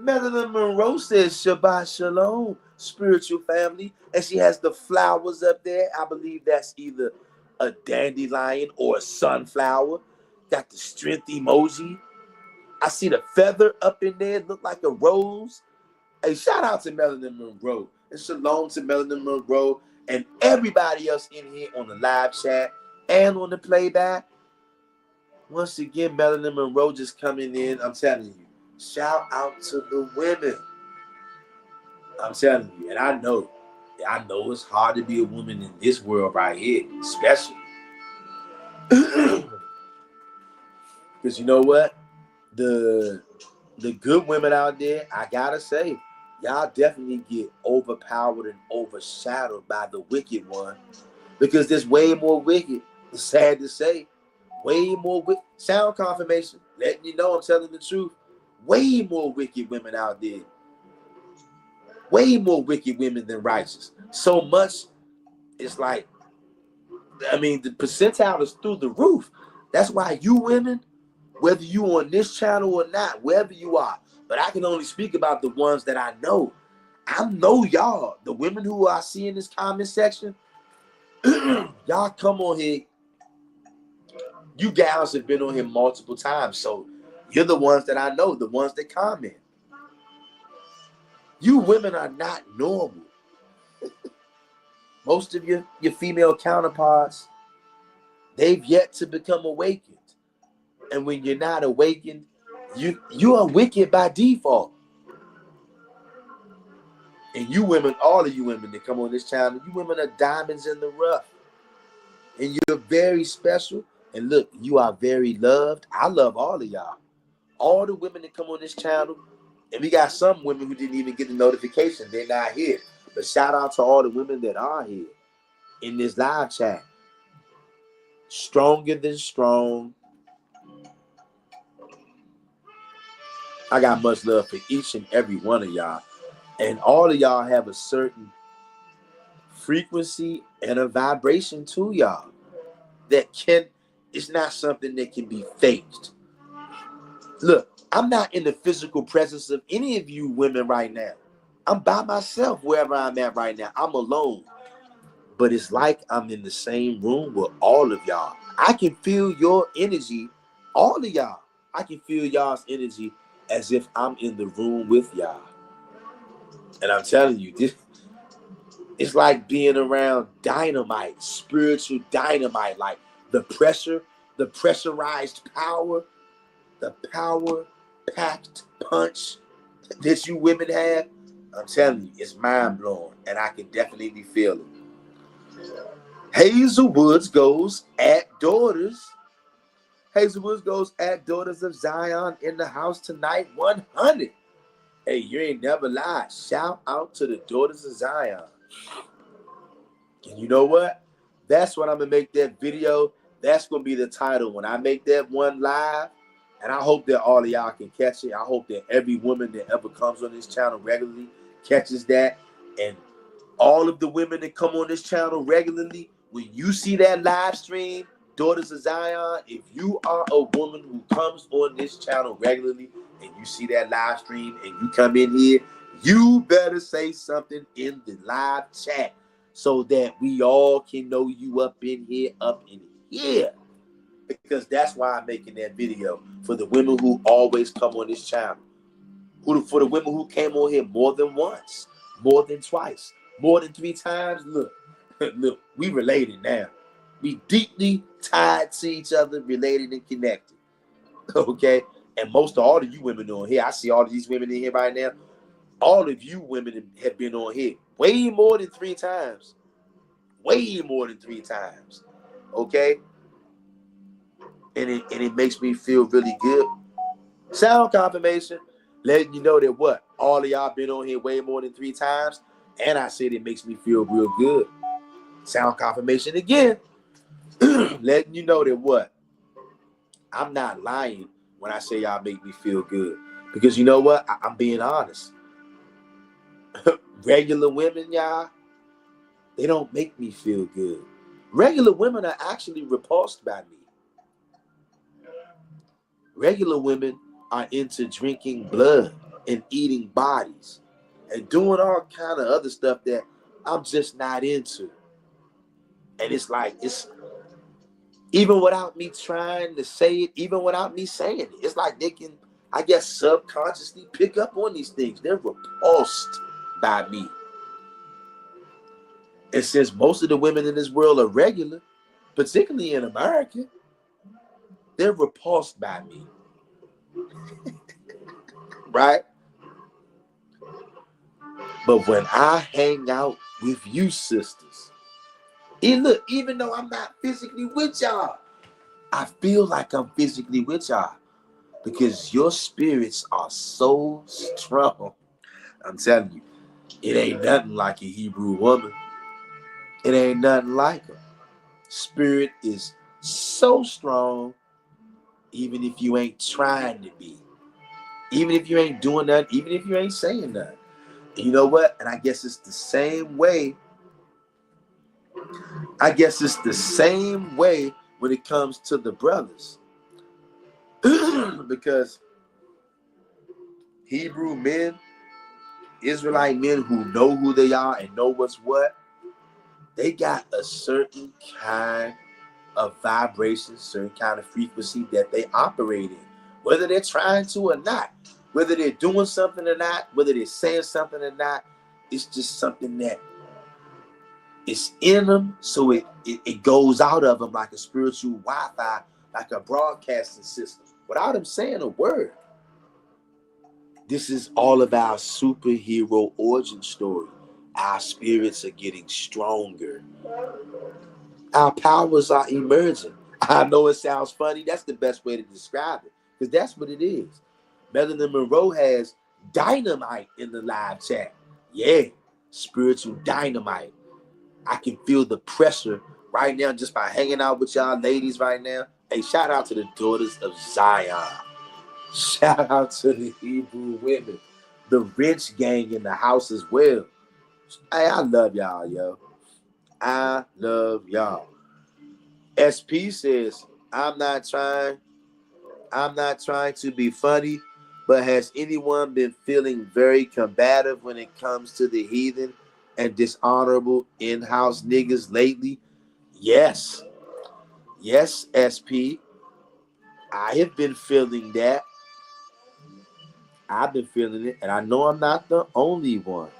Melanin Monroe says Shabbat Shalom, spiritual family. And she has the flowers up there. I believe that's either a dandelion or a sunflower. Got the strength emoji. I see the feather up in there, look like a rose. Hey, shout out to Melanin Monroe. And shalom to Melanin Monroe and everybody else in here on the live chat and on the playback. Once again, Melanin Monroe just coming in. I'm telling you, shout out to the women. I'm telling you, and I know it's hard to be a woman in this world right here, especially. Because you know what? The good women out there, I gotta say, y'all definitely get overpowered and overshadowed by the wicked one. Because there's way more wicked. It's sad to say. Way more wicked. Sound confirmation. Letting you know I'm telling the truth. Way more wicked women out there. Way more wicked women than righteous. So much, it's like, I mean, the percentile is through the roof. That's why you women, whether you on this channel or not, wherever you are, but I can only speak about the ones that I know. I know y'all, the women who I see in this comment section, y'all come on here. You gals have been on here multiple times, so you're the ones that I know, the ones that comment. You women are not normal. Most of your female counterparts, they've yet to become awakened. And when you're not awakened, you are wicked by default. And you women, all of you women that come on this channel, you women are diamonds in the rough. And you're very special. And look, you are very loved. I love all of y'all. All the women that come on this channel. And we got some women who didn't even get the notification. They're not here. But shout out to all the women that are here in this live chat. Stronger than strong. I got much love for each and every one of y'all. And all of y'all have a certain frequency and a vibration to y'all that it's not something that can be faked. Look, I'm not in the physical presence of any of you women right now. I'm by myself wherever I'm at right now. I'm alone. But it's like I'm in the same room with all of y'all. I can feel your energy, all of y'all. I can feel y'all's energy as if I'm in the room with y'all. And I'm telling you, this it's like being around dynamite, spiritual dynamite, like the pressure, the pressurized power, the power packed punch that you women have. I'm telling you, it's mind blowing, and I can definitely feel it. Hazel Woods goes at Daughters. Hazel Woods goes at Daughters of Zion in the house tonight, 100. Hey, you ain't never lied. Shout out to the Daughters of Zion. And you know what? That's what I'm going to make that video. That's going to be the title when I make that one live. And I hope that all of y'all can catch it. I hope that every woman that ever comes on this channel regularly catches that. And all of the women that come on this channel regularly, when you see that live stream, Daughters of Zion, if you are a woman who comes on this channel regularly and you see that live stream and you come in here, you better say something in the live chat so that we all can know you up in here. Because that's why I'm making that video, for the women who always come on this channel. For the women who came on here more than once, more than twice, more than 3 times. Look, look, we related now. We deeply tied to each other, related and connected. Okay? And most of all of you women on here, I see all of these women in here right now. All of you women have been on here way more than 3 times. Way more than 3 times. Okay? And it makes me feel really good. Sound confirmation, letting you know that what? All of y'all been on here way more than 3 times. And I said it makes me feel real good. Sound confirmation again. Letting you know that what? I'm not lying when I say y'all make me feel good. Because you know what? I'm being honest. Regular women, y'all, they don't make me feel good. Regular women are actually repulsed by me. Regular women are into drinking blood and eating bodies and doing all kind of other stuff that I'm just not into. And it's like, it's even without me trying to say it, even without me saying it, it's like they can, I guess, subconsciously pick up on these things. They're repulsed by me. And since most of the women in this world are regular, particularly in America, they're repulsed by me. Right? But when I hang out with you sisters, and look, even though I'm not physically with y'all, I feel like I'm physically with y'all because your spirits are so strong. I'm telling you, it ain't nothing like a Hebrew woman. It ain't nothing like her. Spirit is so strong, even if you ain't trying to be. Even if you ain't doing that, even if you ain't saying that. And you know what? And I guess it's the same way. When it comes to the brothers. Because Hebrew men, Israelite men who know who they are and know what's what, they got a certain kind of vibration, certain kind of frequency that they operate in, whether they're trying to or not, whether they're doing something or not, whether they're saying something or not. It's just something that is in them, so it goes out of them like a spiritual Wi-Fi, like a broadcasting system, without them saying a word. This is all of our superhero origin story. Our spirits are getting stronger. Our powers are emerging. I know it sounds funny. That's the best way to describe it, because that's what it is. Marilyn Monroe has dynamite in the live chat. Yeah, spiritual dynamite. I can feel the pressure right now just by hanging out with y'all ladies right now. Hey, shout out to the Daughters of Zion. Shout out to the Hebrew women. The Rich gang in the house as well. Hey, I love y'all, yo. I love y'all. SP says, I'm not trying to be funny, but has anyone been feeling very combative when it comes to the heathen and dishonorable in-house niggas lately? Yes. Yes, SP. I have been feeling that. I've been feeling it, and I know I'm not the only one.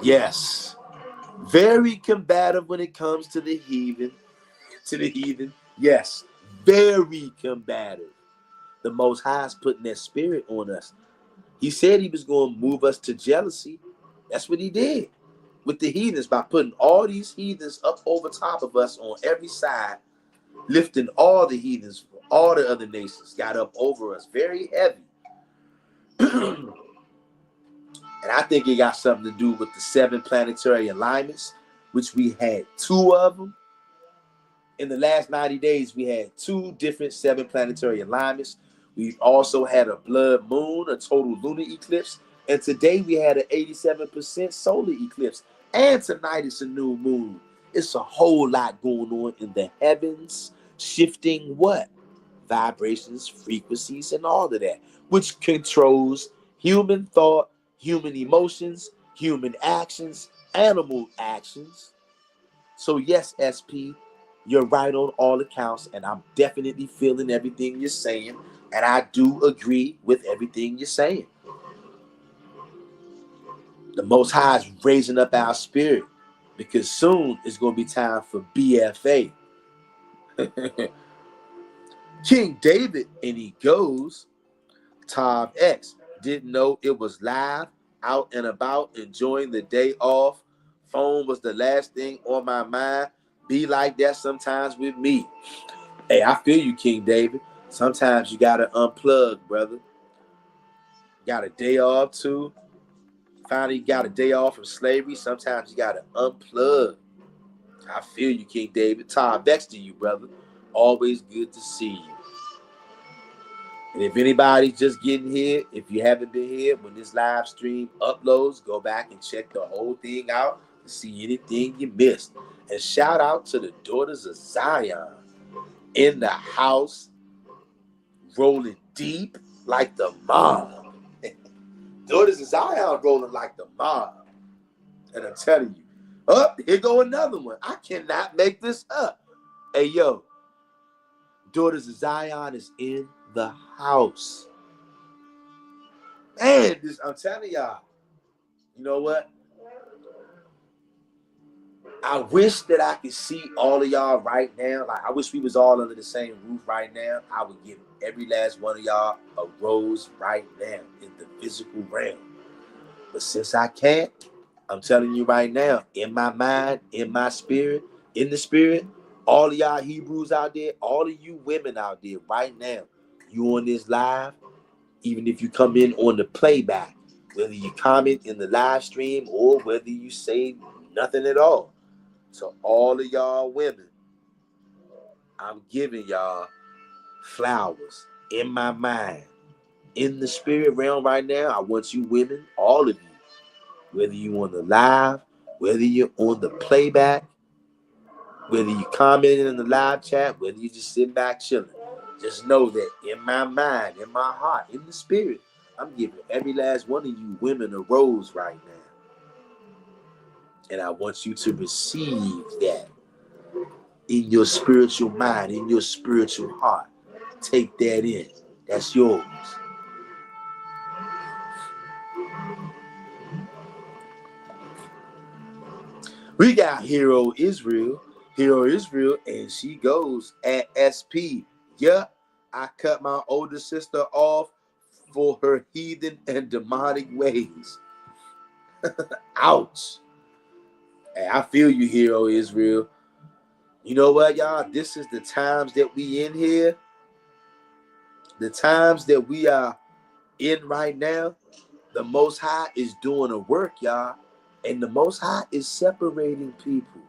Yes, very combative when it comes to the heathen. To the heathen, yes, very combative. The Most High is putting that spirit on us. He said he was going to move us to jealousy. That's what he did with the heathens by putting all these heathens up over top of us on every side, lifting all the heathens, all the other nations got up over us very heavy. And I think it got something to do with the 7 planetary alignments, which we had 2 of them. In the last 90 days, we had 2 different 7 planetary alignments. We've also had a blood moon, a total lunar eclipse. And today we had an 87% solar eclipse. And tonight it's a new moon. It's a whole lot going on in the heavens, shifting what? Vibrations, frequencies, and all of that, which controls human thought, human emotions, human actions, animal actions. So yes, SP, you're right on all accounts, and I'm definitely feeling everything you're saying, and I do agree with everything you're saying. The Most High is raising up our spirit, because soon it's going to be time for BFA. King David, and he goes, Tom X, didn't know it was live, out and about, enjoying the day off. Phone was the last thing on my mind. Be like that sometimes with me. Hey, I feel you, King David. Sometimes you gotta unplug, brother. Got a day off too. Finally got a day off from slavery. Sometimes you gotta unplug. I feel you, King David. Tom Vex to you, brother. Always good to see you. And if anybody's just getting here, if you haven't been here, when this live stream uploads, go back and check the whole thing out to see anything you missed. And shout out to the Daughters of Zion in the house, rolling deep like the mob. Daughters of Zion rolling like the mob. And I'm telling you, here go another one. I cannot make this up. Hey, yo, Daughters of Zion is in the house. Man, I'm telling y'all, you know what? I wish that I could see all of y'all right now. Like, I wish we was all under the same roof right now. I would give every last one of y'all a rose right now in the physical realm. But since I can't, I'm telling you right now, in my mind, in my spirit, in the spirit, all of y'all Hebrews out there, all of you women out there right now, you on this live, even if you come in on the playback, whether you comment in the live stream or whether you say nothing at all, to all of y'all women, I'm giving y'all flowers in my mind. In the spirit realm right now, I want you women, all of you, whether you on the live, whether you're on the playback, whether you commenting in the live chat, whether you just sitting back chilling, just know that in my mind, in my heart, in the spirit, I'm giving every last one of you women a rose right now. And I want you to receive that in your spiritual mind, in your spiritual heart. Take that in. That's yours. We got Hero Israel, and she goes at SP. Yeah, I cut my older sister off for her heathen and demonic ways. Ouch. Hey, I feel you, Hero Israel. You know what, y'all? This is the times that we in here. The times that we are in right now. The Most High is doing a work, y'all. And the Most High is separating people.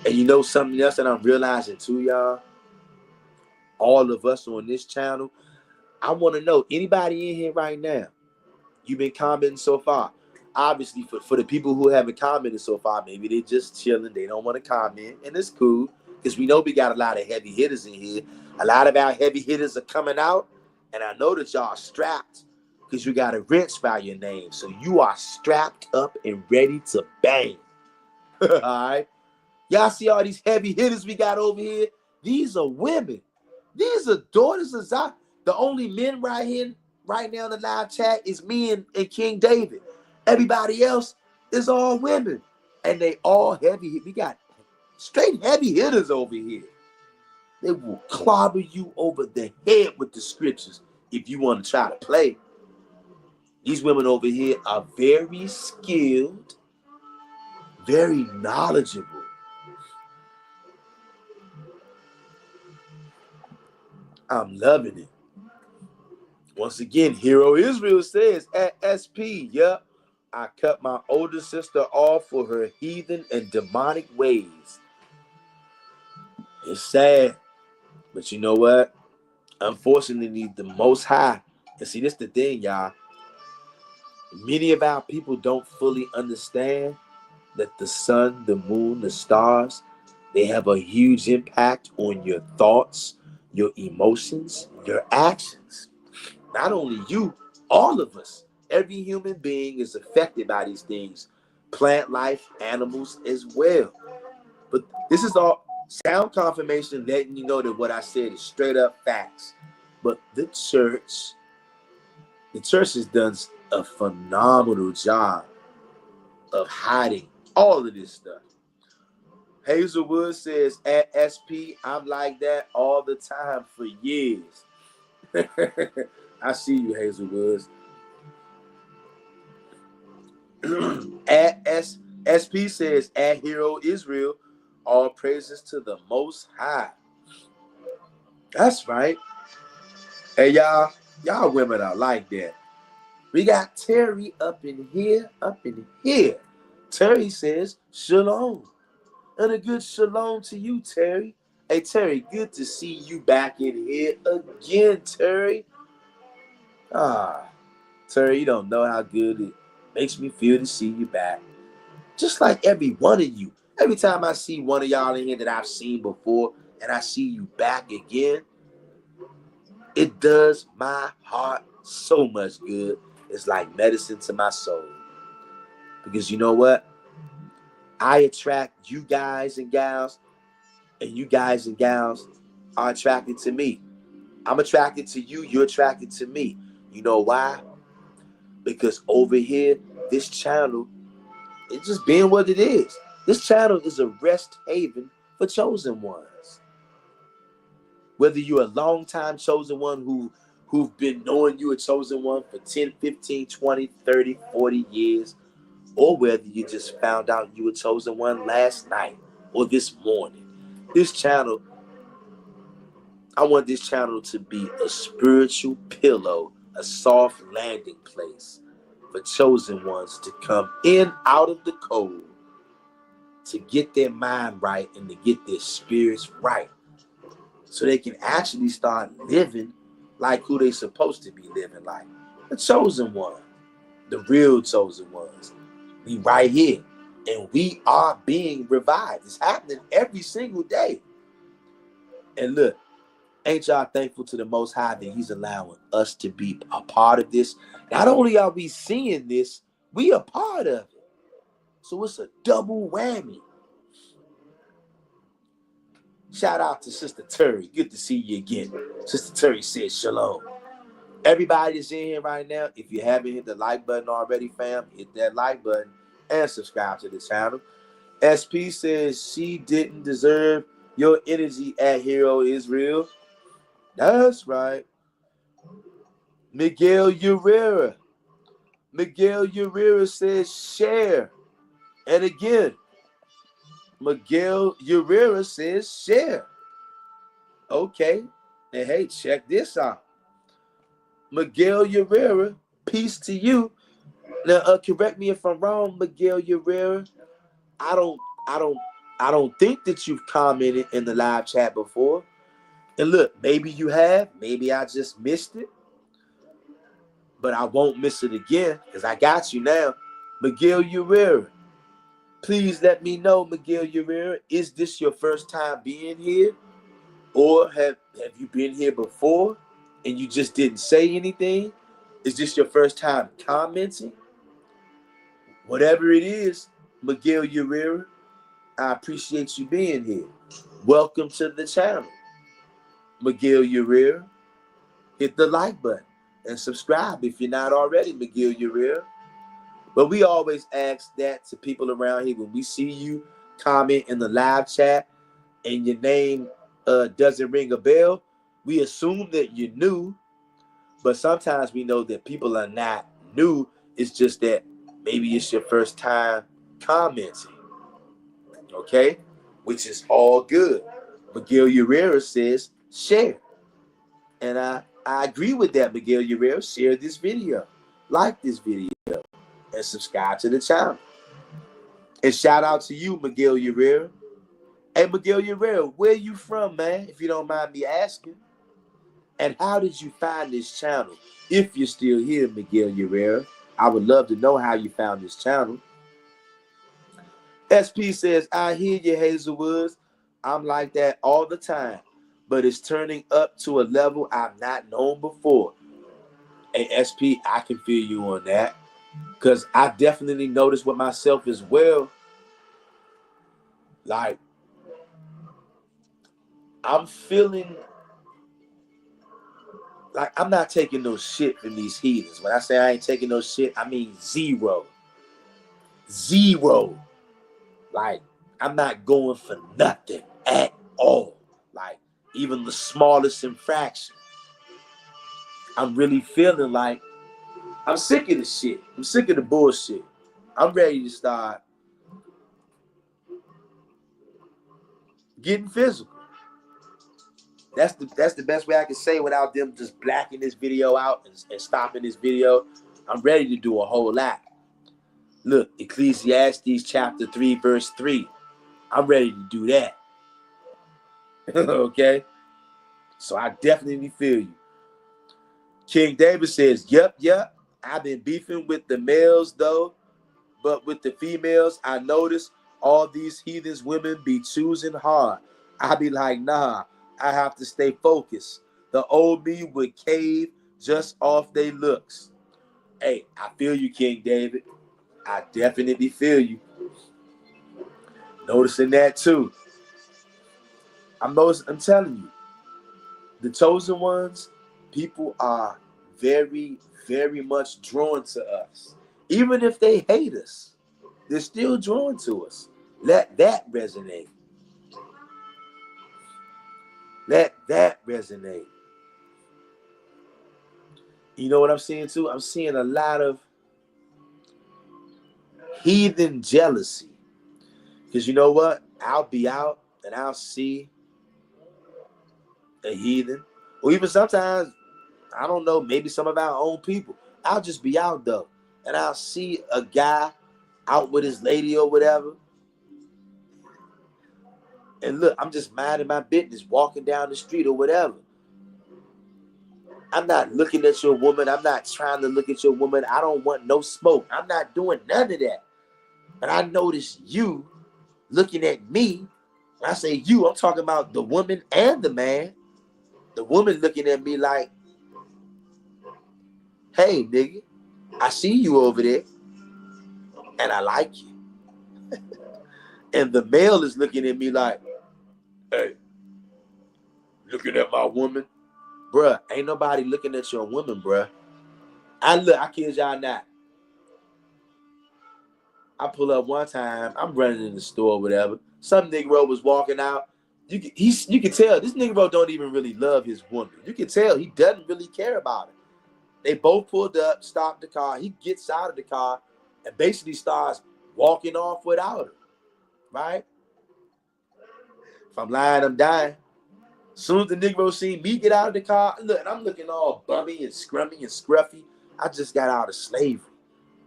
And you know something else that I'm realizing too, y'all? All of us on this channel, I want to know, anybody in here right now, you've been commenting so far. Obviously, for the people who haven't commented so far, maybe they're just chilling. They don't want to comment. And it's cool, because we know we got a lot of heavy hitters in here. A lot of our heavy hitters are coming out. And I know that y'all are strapped, because you got a wrench by your name. So you are strapped up and ready to bang. All right? Y'all see all these heavy hitters we got over here? These are women. These are daughters of Zion. The only men right here, right now in the live chat is me and King David. Everybody else is all women. And they all heavy. We got straight heavy hitters over here. They will clobber you over the head with the scriptures if you want to try to play. These women over here are very skilled, very knowledgeable. I'm loving it. Once again, Hero Israel says at SP, yep, I cut my older sister off for her heathen and demonic ways. It's sad, but you know what? Unfortunately, the Most High, and see, this the thing, y'all. Many of our people don't fully understand that the sun, the moon, the stars, they have a huge impact on your thoughts, your emotions, your actions. Not only you, all of us. Every human being is affected by these things. Plant life, animals as well. But this is all sound confirmation letting you know that what I said is straight up facts. But the church has done a phenomenal job of hiding all of this stuff. Hazelwood says, at SP, I'm like that all the time for years. I see you, Hazelwood. At SP says, at Hero Israel, all praises to the Most High. That's right. Hey, y'all women are like that. We got Terry up in here. Terry says, shalom. And a good shalom to you, Terry. Hey, Terry, good to see you back in here again, Terry. Terry, you don't know how good it makes me feel to see you back. Just like every one of you. Every time I see one of y'all in here that I've seen before and I see you back again, it does my heart so much good. It's like medicine to my soul. Because you know what? I attract you guys and gals, and you guys and gals are attracted to me. I'm attracted to you. You're attracted to me. You know why? Because over here, this channel, it's just being what it is. This channel is a rest haven for chosen ones. Whether you're a long-time chosen one who've been knowing you a chosen one for 10, 15, 20, 30, 40 years, or whether you just found out you were chosen one last night or this morning. This channel, I want this channel to be a spiritual pillow, a soft landing place for chosen ones to come in out of the cold, to get their mind right and to get their spirits right, so they can actually start living like who they supposed to be living like. The chosen one, the real chosen ones. We right here, and we are being revived. It's happening every single day. And look, ain't y'all thankful to the Most High that He's allowing us to be a part of this? Not only are we seeing this, we are part of it. So it's a double whammy. Shout out to Sister Terry. Good to see you again. Sister Terry says shalom. Everybody that's in here right now, if you haven't hit the like button already, fam, hit that like button and subscribe to the channel. SP says she didn't deserve your energy at Hero Israel. That's right. Miguel Urera says share. And again, Miguel Urera says share. Okay. And hey, check this out. Miguel Urera, peace to you. Now, correct me if I'm wrong, Miguel Urera. I don't think that you've commented in the live chat before. And look, maybe you have, maybe I just missed it, but I won't miss it again because I got you now. Miguel Urera, please let me know, Miguel Urera, is this your first time being here? Or have you been here before and you just didn't say anything? Is this your first time commenting? Whatever it is, Miguel Urera, I appreciate you being here. Welcome to the channel. Miguel Uriel. Hit the like button and subscribe if you're not already, Miguel Uriel. But we always ask that to people around here when we see you comment in the live chat and your name doesn't ring a bell. We assume that you're new, but sometimes we know that people are not new. It's just that maybe it's your first time commenting, okay? Which is all good. Miguel Uriel says share. And I agree with that, Miguel Uriel. Share this video, like this video, and subscribe to the channel. And shout out to you, Miguel Uriel. Hey, Miguel Uriel, where you from, man? If you don't mind me asking. And how did you find this channel? If you're still here, Miguel Uriel, I would love to know how you found this channel. SP says, I hear you, Hazelwoods. I'm like that all the time, but it's turning up to a level I've not known before. Hey, SP, I can feel you on that, because I definitely noticed with myself as well. Like, I'm feeling like I'm not taking no shit from these heathens. When I say I ain't taking no shit, I mean zero. Zero. Like, I'm not going for nothing at all. Like, even the smallest infraction. I'm really feeling like I'm sick of the shit. I'm sick of the bullshit. I'm ready to start getting physical. That's the best way I can say without them just blacking this video out and stopping this video. I'm ready to do a whole lot. Look, Ecclesiastes chapter 3, verse 3. I'm ready to do that. Okay? So I definitely feel you. King David says, yep. I've been beefing with the males though, but with the females, I notice all these heathens women be choosing hard. I be like, nah, I have to stay focused. The old me would cave just off they looks. Hey, I feel you, King David. I definitely feel you. Noticing that too. I'm telling you, the chosen ones, people are very, very much drawn to us. Even if they hate us, they're still drawn to us. Let that resonate. Let that resonate. You know what I'm seeing too? I'm seeing a lot of heathen jealousy. Because you know what? I'll be out and I'll see a heathen. Or even sometimes, I don't know, maybe some of our own people. I'll just be out though. And I'll see a guy out with his lady or whatever. And look, I'm just minding my business, walking down the street or whatever. I'm not looking at your woman. I'm not trying to look at your woman. I don't want no smoke. I'm not doing none of that. And I notice you looking at me. When I say you, I'm talking about the woman and the man. The woman looking at me like, hey, nigga, I see you over there. And I like you. And the male is looking at me like, hey, looking at my woman. Bruh, ain't nobody looking at your woman, bruh. I kid y'all not. I pull up one time, I'm running in the store or whatever. Some Negro was walking out. You can tell this Negro don't even really love his woman. You can tell he doesn't really care about it. They both pulled up, stopped the car. He gets out of the car and basically starts walking off without her. Right? If I'm lying, I'm dying. As soon as the Negro seen me get out of the car, look, and I'm looking all bummy and scrummy and scruffy. I just got out of slavery.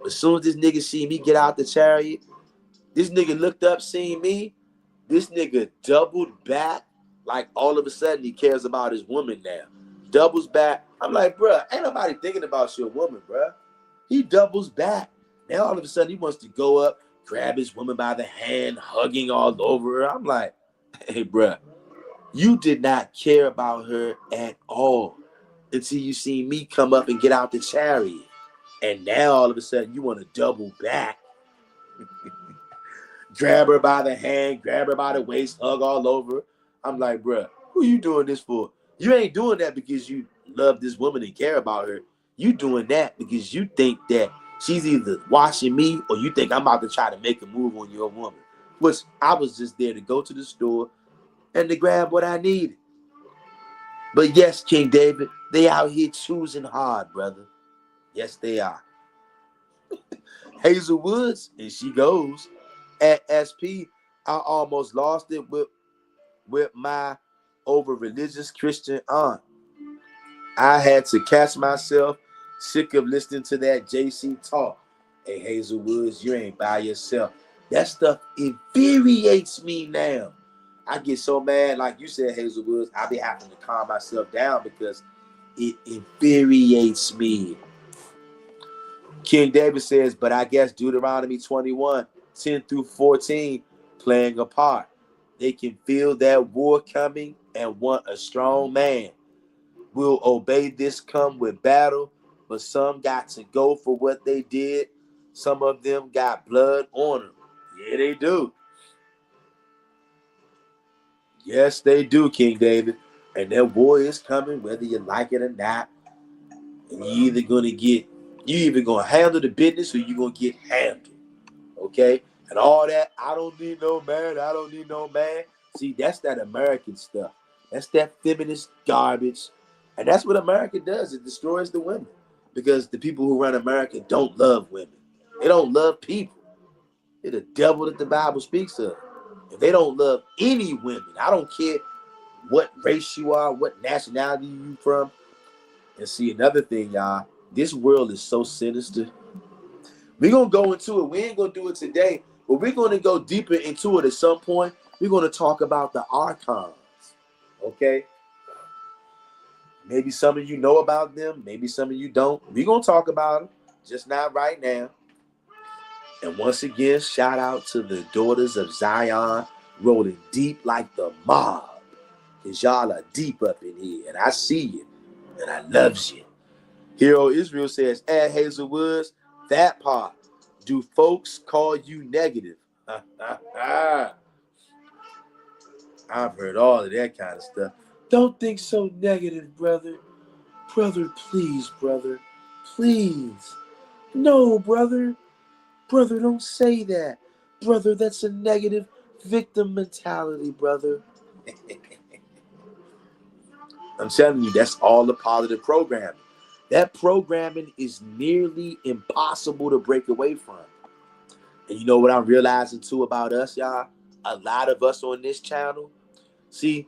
As soon as this nigga see me get out the chariot, this nigga looked up, seen me. This nigga doubled back. Like all of a sudden he cares about his woman now. Doubles back. I'm like, bruh, ain't nobody thinking about your woman, bruh. He doubles back. Now all of a sudden he wants to go up, grab his woman by the hand, hugging all over her. I'm like, hey, bruh, you did not care about her at all until you see me come up and get out the chariot. And now all of a sudden you want to double back. Grab her by the hand, grab her by the waist, hug all over. I'm like, bruh, who you doing this for? You ain't doing that because you love this woman and care about her. You doing that because you think that she's either watching me or you think I'm about to try to make a move on your woman. Which I was just there to go to the store and to grab what I needed. But yes, King David, they out here choosing hard, brother. Yes, they are. Hazel Woods, and she goes. At SP, I almost lost it with my over religious Christian aunt. I had to catch myself, sick of listening to that JC talk. Hey, Hazel Woods, you ain't by yourself. That stuff infuriates me now. I get so mad, like you said, Hazel Woods, I be having to calm myself down because it infuriates me. King David says, but I guess Deuteronomy 21, 10 through 14, playing a part. They can feel that war coming and want a strong man. Will obey this come with battle, but some got to go for what they did. Some of them got blood on them. Yeah, they do. Yes, they do, King David. And that war is coming, whether you like it or not. And you either gonna handle the business or you gonna get handled. Okay? And all that, I don't need no man, I don't need no man. See, that's that American stuff. That's that feminist garbage. And that's what America does. It destroys the women. Because the people who run America don't love women. They don't love people. They're the devil that the Bible speaks of. If they don't love any women, I don't care what race you are, what nationality you from. And see, another thing, y'all, this world is so sinister. We're going to go into it. We ain't going to do it today, but we're going to go deeper into it at some point. We're going to talk about the archons, okay? Maybe some of you know about them. Maybe some of you don't. We're going to talk about them, just not right now. And once again, shout out to the daughters of Zion, rolling deep like the mob. Because y'all are deep up in here, and I see you, and I loves you. Hero Israel says, at Hazel Woods, that part. Do folks call you negative? I've heard all of that kind of stuff. Don't think so negative, brother. Brother, please, brother. Please. No, brother. Brother, don't say that. Brother, that's a negative victim mentality, brother. I'm telling you, that's all the positive programming. That programming is nearly impossible to break away from. And you know what I'm realizing too about us, y'all? A lot of us on this channel, see,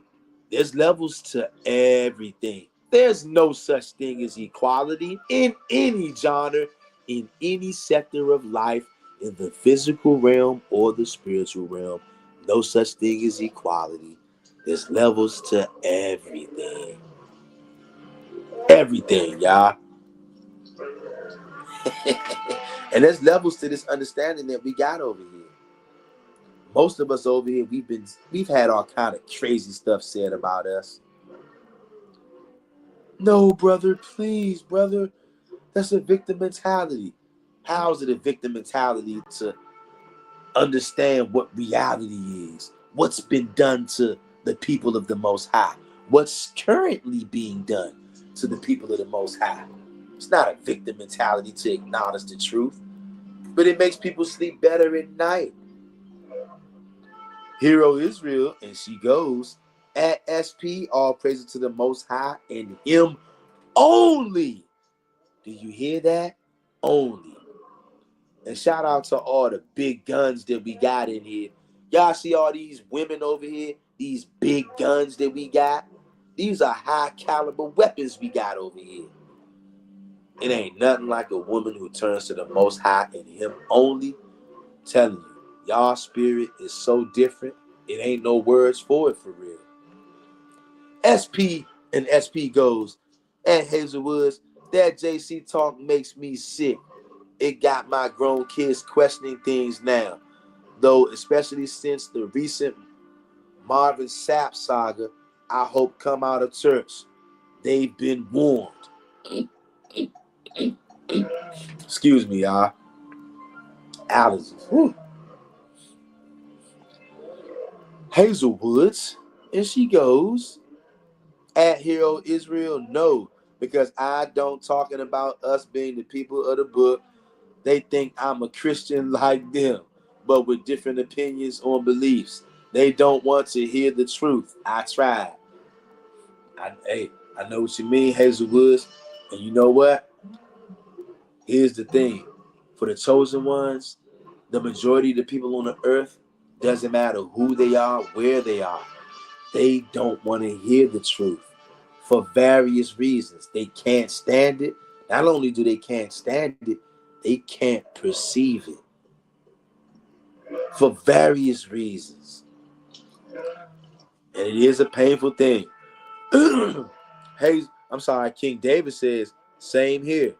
there's levels to everything. There's no such thing as equality in any genre, in any sector of life, in the physical realm or the spiritual realm. No such thing as equality. There's levels to everything. Everything, y'all. And there's levels to this understanding that we got over here. Most of us over here, we've had all kind of crazy stuff said about us. No, brother, please, brother. That's a victim mentality. How is it a victim mentality to understand what reality is? What's been done to the people of the Most High? What's currently being done to the people of the Most High? It's not a victim mentality to acknowledge the truth, but it makes people sleep better at night. Hero Israel, and she goes, at SP, all praises to the Most High and Him only. Do you hear that? Only. And shout out to all the big guns that we got in here. Y'all see all these women over here? These big guns that we got? These are high caliber weapons we got over here. It ain't nothing like a woman who turns to the Most High and Him only. Telling you, y'all spirit is so different. It ain't no words for it for real. SP and SP goes, at Hazel Woods, that JC talk makes me sick. It got my grown kids questioning things now. Though, especially since the recent Marvin Sapp saga, I hope come out of church. They've been warned. Excuse me, y'all. Allergies. Whew. Hazel Woods, and she goes, at Hero Israel? No, because I don't talking about us being the people of the book. They think I'm a Christian like them, but with different opinions on beliefs. They don't want to hear the truth. I tried. I know what you mean, Hazel Woods. And you know what? Here's the thing. For the chosen ones, the majority of the people on the earth, doesn't matter who they are, where they are. They don't want to hear the truth for various reasons. They can't stand it. Not only do they can't stand it, they can't perceive it for various reasons. And it is a painful thing. Hey, I'm sorry, King David says, same here.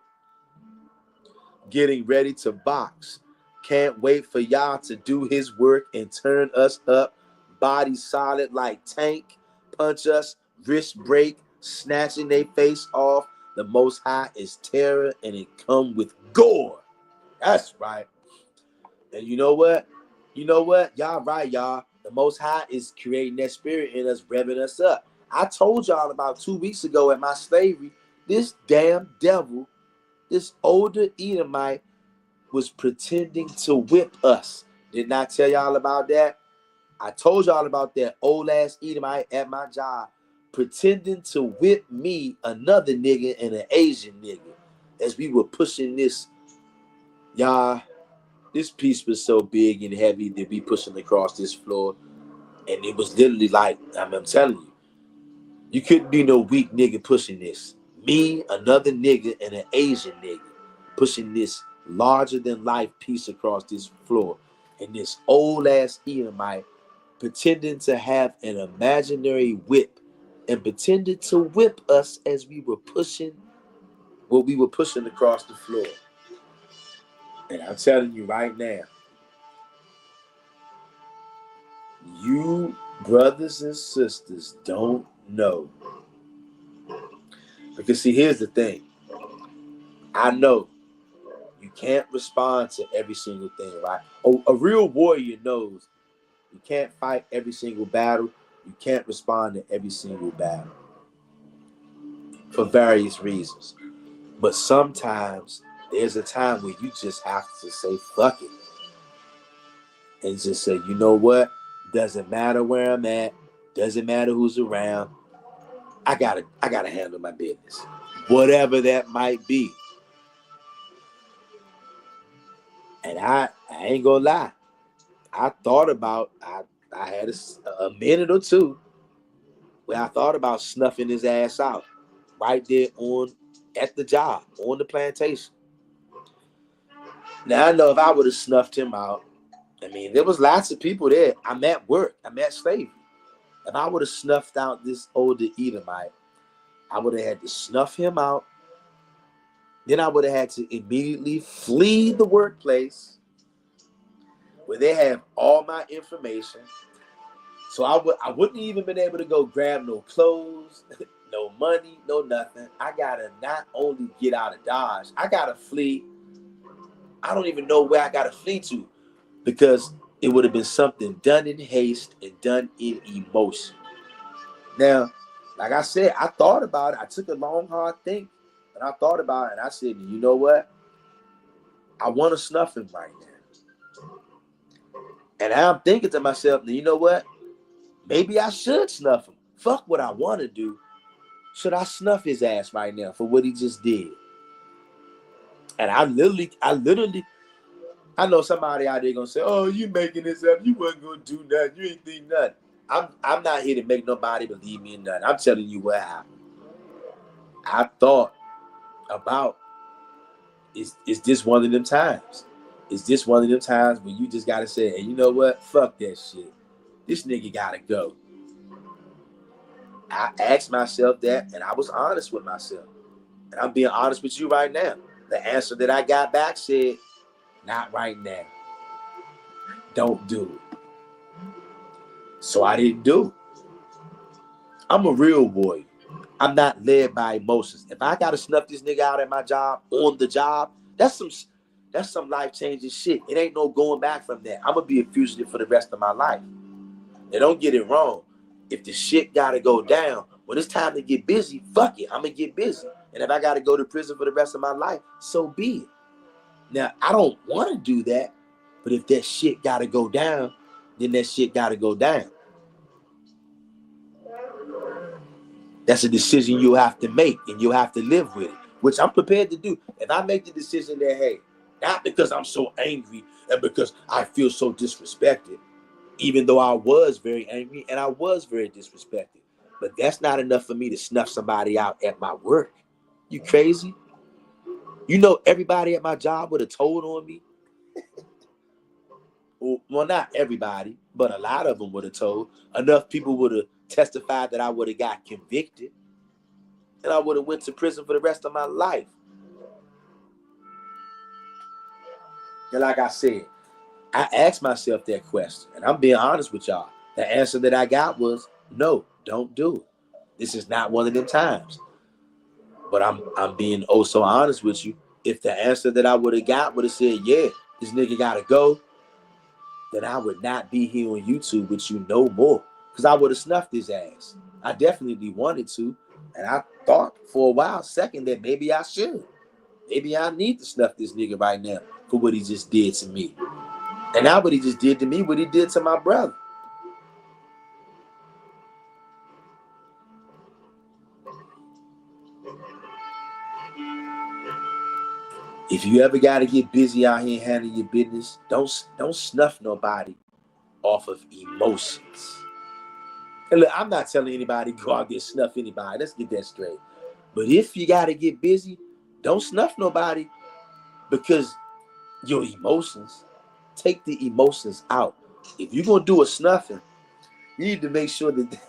Getting ready to box. Can't wait for y'all to do his work and turn us up. Body solid like Tank. Punch us, wrist break, snatching their face off. The Most High is terror and it come with gore. That's right. And you know what? You know what? Y'all right, y'all. The Most High is creating that spirit in us, revving us up. I told y'all about 2 weeks ago at my slavery, this damn devil, this older Edomite, was pretending to whip us. Didn't I tell y'all about that? I told y'all about that old ass Edomite at my job pretending to whip me, another nigga, and an Asian nigga as we were pushing this. Y'all, this piece was so big and heavy that we pushing across this floor. And it was literally like, I'm telling you, you couldn't be no weak nigga pushing this. Me, another nigga, and an Asian nigga pushing this larger than life piece across this floor. And this old ass Edomite pretending to have an imaginary whip and pretended to whip us as we were pushing what we were pushing across the floor. And I'm telling you right now, you brothers and sisters don't know. Because see, here's the thing. I know you can't respond to every single thing, right? A real warrior knows you can't fight every single battle. You can't respond to every single battle for various reasons. But sometimes there's a time where you just have to say, fuck it. And just say, you know what? Doesn't matter where I'm at. Doesn't matter who's around. I gotta handle my business. Whatever that might be. And I ain't gonna lie. I thought about, I had a minute or two where I thought about snuffing his ass out right there at the job, on the plantation. Now I know if I would have snuffed him out, I mean, there was lots of people there. I'm at work. I'm at slavery. If I would have snuffed out this older Edomite, I would have had to snuff him out. Then I would have had to immediately flee the workplace where they have all my information. So I wouldn't even been able to go grab no clothes, no money, no nothing. I gotta not only get out of Dodge, I gotta flee. I don't even know where I gotta flee to, because it would have been something done in haste and done in emotion. Now, like I said, I thought about it. I took a long, hard think, and I thought about it, and I said, you know what? I want to snuff him right now. And I'm thinking to myself, you know what? Maybe I should snuff him. Fuck what I want to do. Should I snuff his ass right now for what he just did? And I literally, I know somebody out there gonna say, "Oh, you making this up? You wasn't gonna do nothing. You ain't think nothing." I'm not here to make nobody believe me in nothing. I'm telling you what happened. I thought about, is this one of them times? Is this one of them times when you just gotta say, "Hey, you know what? Fuck that shit. This nigga gotta go." I asked myself that, and I was honest with myself. And I'm being honest with you right now. The answer that I got back said, not right now. Don't do it. So I didn't do it. I'm a real warrior. I'm not led by emotions. If I gotta snuff this nigga out at my job, on the job, that's some life-changing shit. It ain't no going back from that. I'm gonna be a fugitive for the rest of my life. Now don't get it wrong. If the shit gotta go down, When it's time to get busy, fuck it, I'm gonna get busy. And if I gotta go to prison for the rest of my life, so be it. Now, I don't want to do that, but if that shit gotta go down, then that shit gotta go down. That's a decision you have to make, and you have to live with it, which I'm prepared to do. If I make the decision that, hey, not because I'm so angry and because I feel so disrespected, even though I was very angry and I was very disrespected, but that's not enough for me to snuff somebody out at my work. You crazy? You know, everybody at my job would have told on me. Well, not everybody, but a lot of them would have told. Enough people would have testified that I would have got convicted, and I would have went to prison for the rest of my life. And like I said, I asked myself that question, and I'm being honest with y'all. The answer that I got was no, don't do it. This is not one of them times. But I'm being oh so honest with you. If the answer that I would have got would have said, yeah, this nigga gotta go, then I would not be here on YouTube with you no more. Because I would have snuffed his ass. I definitely wanted to. And I thought for a while, second, that maybe I should. Maybe I need to snuff this nigga right now for what he just did to me. And now what he just did to me, what he did to my brother. If you ever got to get busy out here handling your business, don't snuff nobody off of emotions. And look, I'm not telling anybody go out there snuff anybody. Let's get that straight. But if you got to get busy, don't snuff nobody because your emotions. Take the emotions out. If you're going to do a snuffing, you need to make sure that,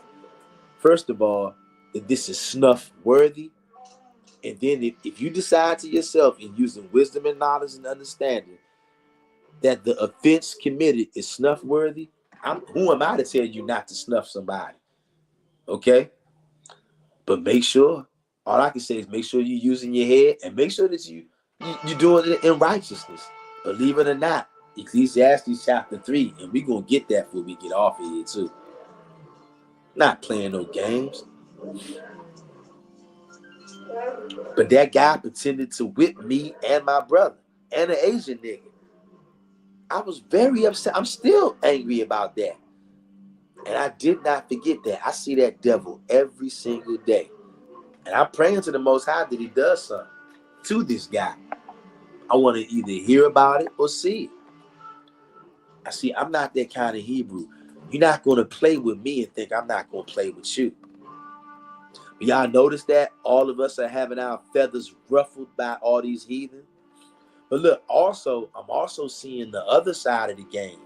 first of all, that this is snuff worthy. And then if you decide to yourself in using wisdom and knowledge and understanding that the offense committed is snuff worthy, who am I to tell you not to snuff somebody? Okay? But make sure, all I can say is make sure you're using your head and make sure that you're doing it in righteousness. Believe it or not, Ecclesiastes chapter 3, and we're going to get that before we get off of here too. Not playing no games. But that guy pretended to whip me and my brother and an Asian nigga. I was very upset. I'm still angry about that. And I did not forget that. I see that devil every single day. And I'm praying to the Most High that he does something to this guy. I want to either hear about it or see it. I'm not that kind of Hebrew. You're not going to play with me and think I'm not going to play with you. But y'all notice that all of us are having our feathers ruffled by all these heathen. But look, I'm also seeing the other side of the game.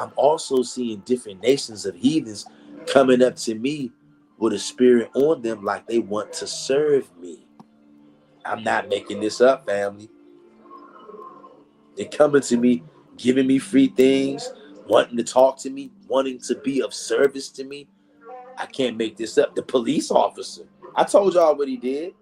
I'm also seeing different nations of heathens coming up to me with a spirit on them like they want to serve me. I'm not making this up, family. They're coming to me, giving me free things, wanting to talk to me, wanting to be of service to me. I can't make this up. The police officer. I told y'all what he did.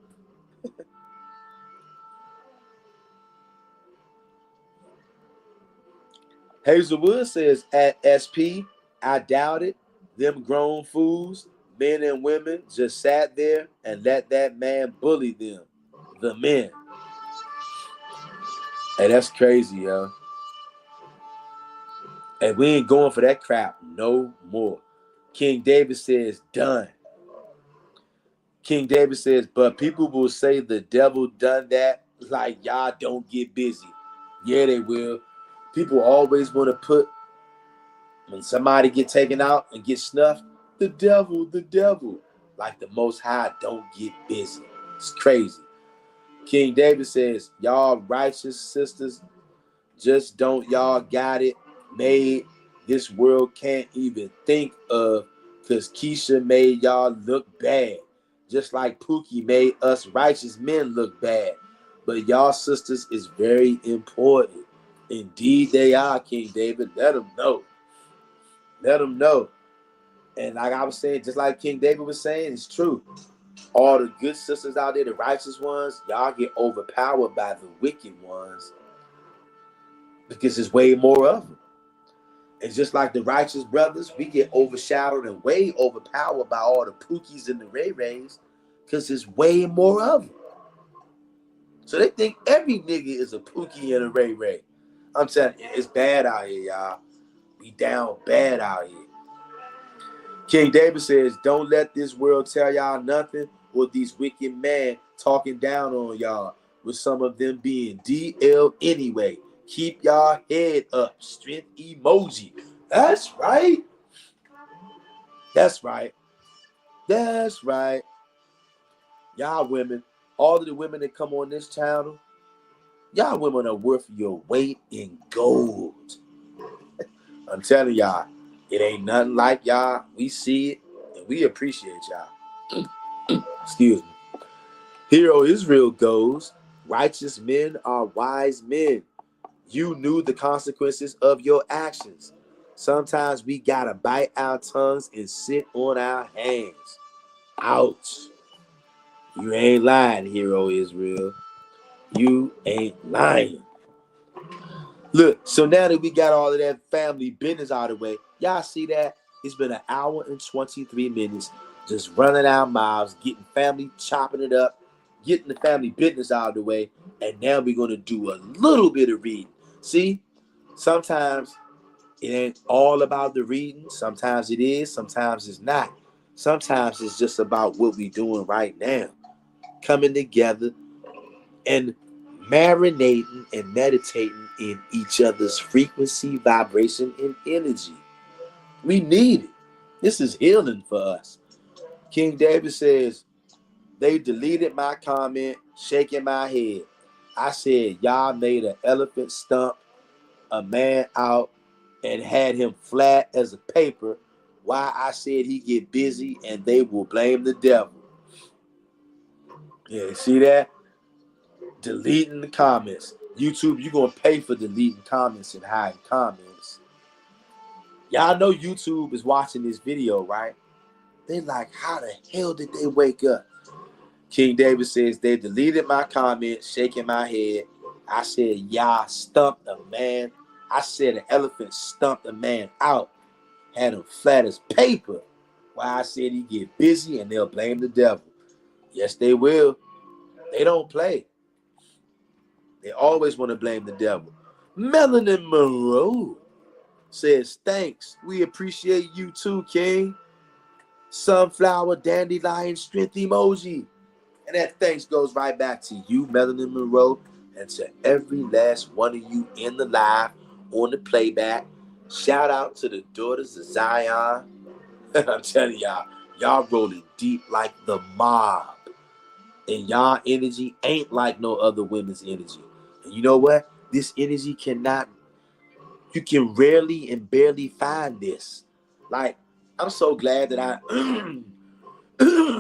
Hazelwood says, at SP, I doubt it. Them grown fools, men and women, just sat there and let that man bully them. The men. Hey, that's crazy, yo. And we ain't going for that crap no more. King David says, done. King David says, but people will say the devil done that like y'all don't get busy. Yeah, they will. People always want to put, when somebody get taken out and get snuffed, the devil. Like the Most High don't get busy. It's crazy. King David says, y'all righteous sisters, just don't y'all got it made. This world can't even think of, because Keisha made y'all look bad. Just like Pookie made us righteous men look bad. But y'all sisters is very important. Indeed they are, King David. Let them know. Let them know. And like I was saying, just like King David was saying, it's true. All the good sisters out there, the righteous ones, y'all get overpowered by the wicked ones because there's way more of them. And just like the righteous brothers, we get overshadowed and way overpowered by all the Pookies and the Ray Rays because there's way more of them. So they think every nigga is a Pookie and a Ray Ray. I'm telling you, it's bad out here, y'all. We down bad out here. King David says, don't let this world tell y'all nothing or these wicked men talking down on y'all, with some of them being DL anyway. Keep y'all head up. Strength emoji. That's right. That's right. That's right. Y'all women, all of the women that come on this channel, y'all women are worth your weight in gold. I'm telling y'all, it ain't nothing like y'all. We see it and we appreciate y'all. Excuse me. Hero Israel goes, righteous men are wise men. You knew the consequences of your actions. Sometimes we gotta bite our tongues and sit on our hands. Ouch. You ain't lying, Hero Israel. You ain't lying. Look, so now that we got all of that family business out of the way, y'all see that? It's been an hour and 23 minutes just running our mouths, getting family, chopping it up, getting the family business out of the way, and now we're going to do a little bit of reading. See, sometimes it ain't all about the reading. Sometimes it is, sometimes it's not. Sometimes it's just about what we're doing right now, coming together and marinating and meditating in each other's frequency, vibration, and energy. We need it. This is healing for us. King David says, they deleted my comment, shaking my head. I said, y'all made an elephant stump a man out and had him flat as a paper. Why I said he get busy and they will blame the devil. Yeah, see that? Deleting the comments. YouTube, you're going to pay for deleting comments and hiding comments. Y'all know YouTube is watching this video, right? They like, how the hell did they wake up? King David says, they deleted my comment, shaking my head. I said, y'all stumped a man. I said an elephant stumped a man out, had him flat as paper. Why I said he get busy and they'll blame the devil. Yes, they will. They don't play. They always want to blame the devil. Melanin Monroe says, thanks. We appreciate you too, King. Sunflower, dandelion, strength emoji. And that thanks goes right back to you, Melanin Monroe, and to every last one of you in the live, on the playback. Shout out to the daughters of Zion. I'm telling y'all, y'all rolling deep like the mob. And y'all energy ain't like no other women's energy. And you know what? This energy cannot, you can rarely and barely find this. Like, I'm so glad that I,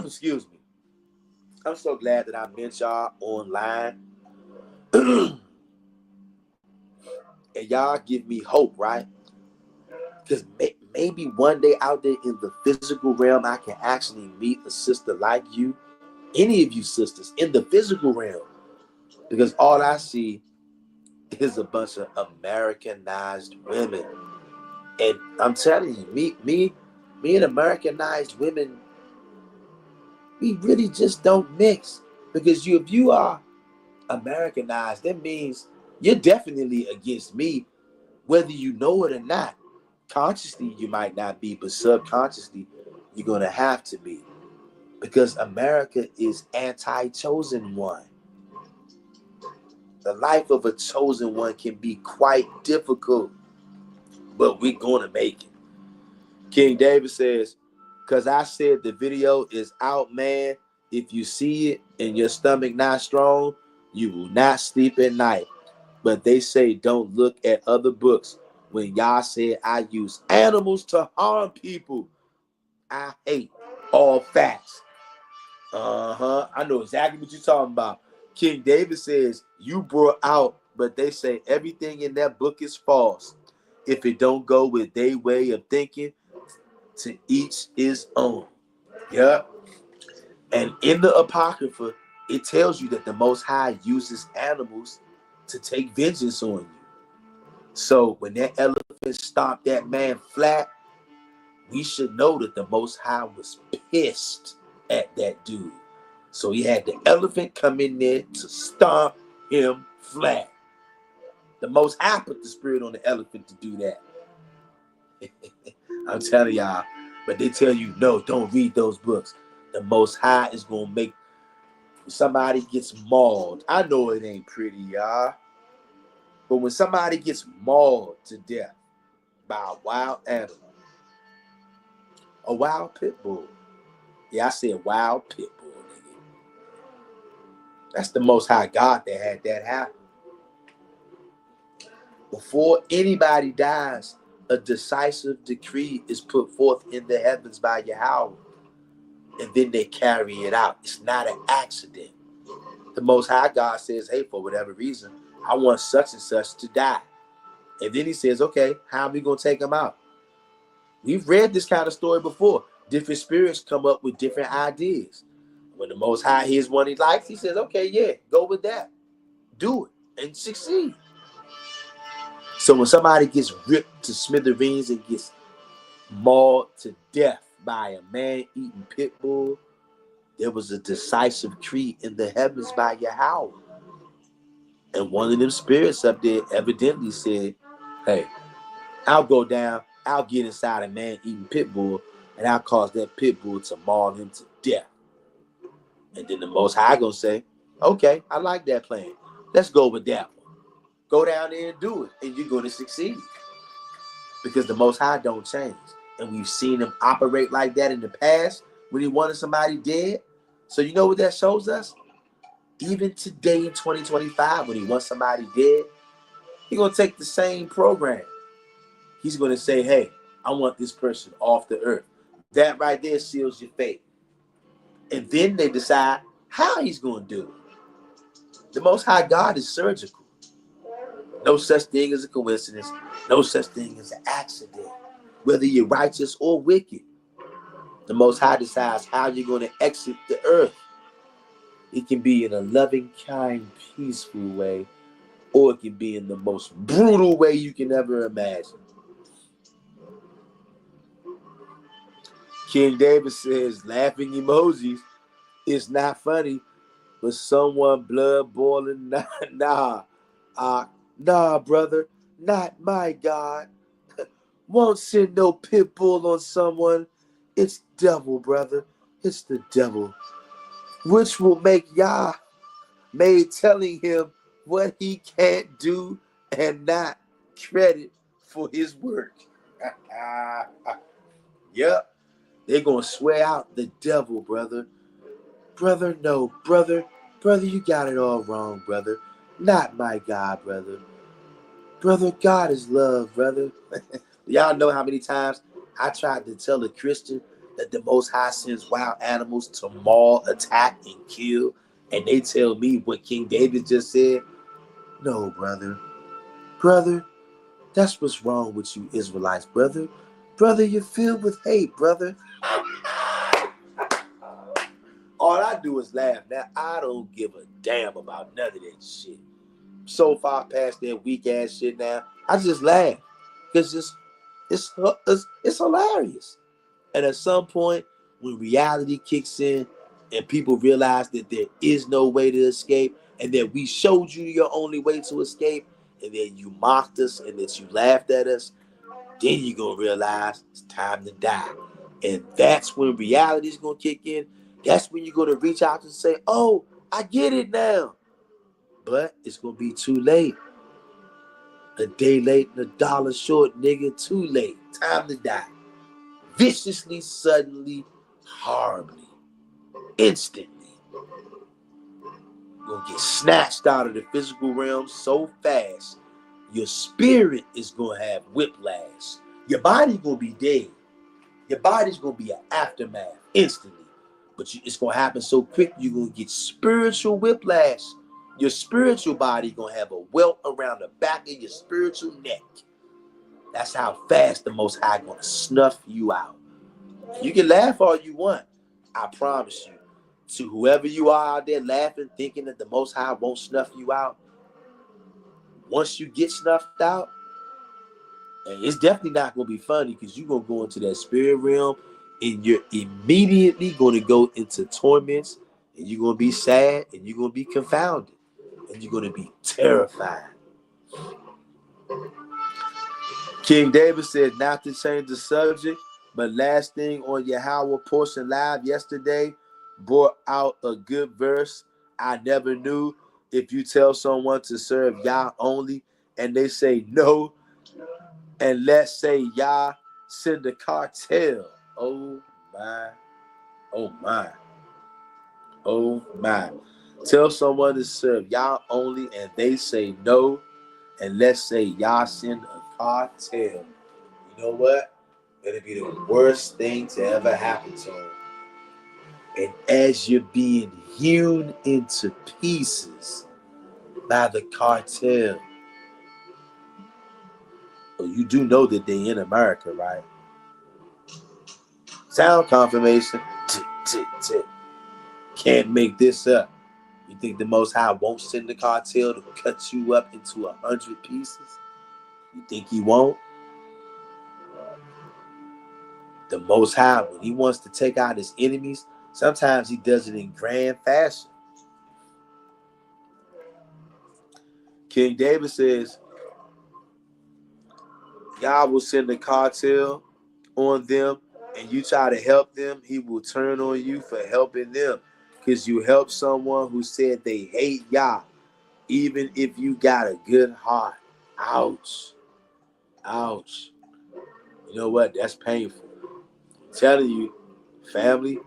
excuse me. I'm so glad that I met y'all online. And y'all give me hope, right? Because maybe one day out there in the physical realm, I can actually meet a sister like you, any of you sisters in the physical realm. Because all I see is a bunch of Americanized women. And I'm telling you, me and Americanized women, we really just don't mix. Because if you are Americanized, that means you're definitely against me, whether you know it or not. Consciously, you might not be, but subconsciously, you're going to have to be. Because America is anti-chosen one. The life of a chosen one can be quite difficult, but we're going to make it. King David says, because I said the video is out, man. If you see it and your stomach not strong, you will not sleep at night. But they say don't look at other books. When y'all said I use animals to harm people, I hate all facts. I know exactly what you're talking about. King David says you brought out, but they say everything in that book is false. If it don't go with their way of thinking, to each his own. Yep. And in the Apocrypha, it tells you that the Most High uses animals to take vengeance on you. So when that elephant elephant stomped that man flat, we should know that the Most High was pissed at that dude. So he had the elephant come in there to stomp him flat. The Most High put the spirit on the elephant to do that. I'm telling y'all. But they tell you, no, don't read those books. The Most High is going to make somebody gets mauled. I know it ain't pretty, y'all. But when somebody gets mauled to death by a wild animal, a wild pit bull. Yeah, I said wild pit bull, nigga. That's the Most High God that had that happen. Before anybody dies, a decisive decree is put forth in the heavens by Yahweh. And then they carry it out. It's not an accident. The Most High God says, hey, for whatever reason, I want such and such to die. And then he says, okay, how are we going to take them out? We've read this kind of story before. Different spirits come up with different ideas. When the Most High hears one he likes, he says, okay, yeah, go with that. Do it and succeed. So when somebody gets ripped to smithereens and gets mauled to death by a man-eating pit bull, there was a decisive decree in the heavens by Yahweh. And one of them spirits up there evidently said, hey, I'll go down, I'll get inside a man-eating pit bull, and I'll cause that pit bull to maul him to death. And then the Most High gonna say, okay, I like that plan. Let's go with that one. Go down there and do it, and you're gonna succeed. Because the Most High don't change. And we've seen him operate like that in the past when he wanted somebody dead. So you know what that shows us? Even today in 2025, when he wants somebody dead, he's gonna take the same program. He's gonna say, hey, I want this person off the earth. That right there seals your fate. And then they decide how he's gonna do it. The Most High God is surgical. No such thing as a coincidence. No such thing as an accident. Whether you're righteous or wicked, the Most High decides how you're going to exit the earth. It can be in a loving, kind, peaceful way, or it can be in the most brutal way you can ever imagine. King David says, laughing emojis. It's not funny, but someone blood boiling. Nah, brother, not my God. Won't send no pit bull on someone. It's devil, brother. It's the devil. Which will make Yah made telling him what he can't do and not credit for his work. Yep. They're going to swear out the devil, brother. Brother, no. Brother, you got it all wrong, brother. Not my God, brother. Brother, God is love, brother. Y'all know how many times I tried to tell a Christian that the Most High sends wild animals to maul, attack, and kill, and they tell me what King David just said? No, brother. Brother, that's what's wrong with you Israelites, brother. Brother, you're filled with hate, brother. All I do is laugh. Now, I don't give a damn about none of that shit. So far past that weak ass shit now, I just laugh. Because it's hilarious. And at some point, when reality kicks in and people realize that there is no way to escape and that we showed you your only way to escape and then you mocked us and that you laughed at us, then you're going to realize it's time to die. And that's when reality is going to kick in. That's when you're going to reach out and say, oh, I get it now. But it's going to be too late. A day late and a dollar short, nigga. Too late. Time to die. Viciously, suddenly, horribly, instantly. You're going to get snatched out of the physical realm so fast, your spirit is going to have whiplash. Your body's going to be dead. Your body's going to be an aftermath instantly. But it's going to happen so quick, you're going to get spiritual whiplash. Your spiritual body going to have a welt around the back of your spiritual neck. That's how fast the Most High going to snuff you out. You can laugh all you want. I promise you. To whoever you are out there laughing, thinking that the Most High won't snuff you out, once you get snuffed out, And it's definitely not going to be funny because you're going to go into that spirit realm and you're immediately going to go into torments and you're going to be sad and you're going to be confounded and you're going to be terrified. King David said not to change the subject, but last thing on Yahweh Portion Live yesterday brought out a good verse. I never knew if you tell someone to serve Yah only and they say no, and let's say Yah send a cartel. Oh my, oh my, oh my. Tell someone to serve Yah only and they say no, and let's say Yah send a cartel. You know what? It'll be the worst thing to ever happen to him. And as you're being hewn into pieces by the cartel, well, you do know that they in America, right? Sound confirmation. Tick, tick, tick. Can't make this up. You think the Most High won't send the cartel to cut you up into 100 pieces? You think he won't? The Most High, when he wants to take out his enemies, sometimes he does it in grand fashion. King David says, God will send a cartel on them and you try to help them, he will turn on you for helping them because you help someone who said they hate Yah, even if you got a good heart. Ouch. Ouch. You know what? That's painful. I'm telling you, family,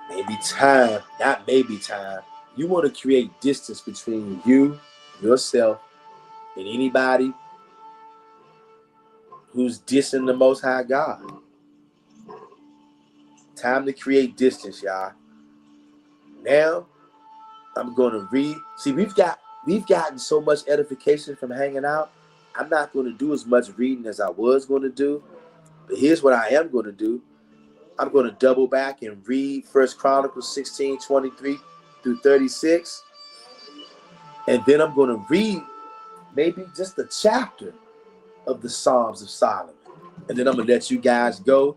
maybe time, not maybe time. You want to create distance between you, yourself, and anybody who's dissing the Most High God. Time to create distance, y'all. Now, I'm going to read. See, we've gotten so much edification from hanging out. I'm not going to do as much reading as I was going to do. But here's what I am going to do. I'm going to double back and read 1 Chronicles 16, 23 through 36. And then I'm going to read maybe just a chapter of the Psalms of Solomon. And then I'm going to let you guys go.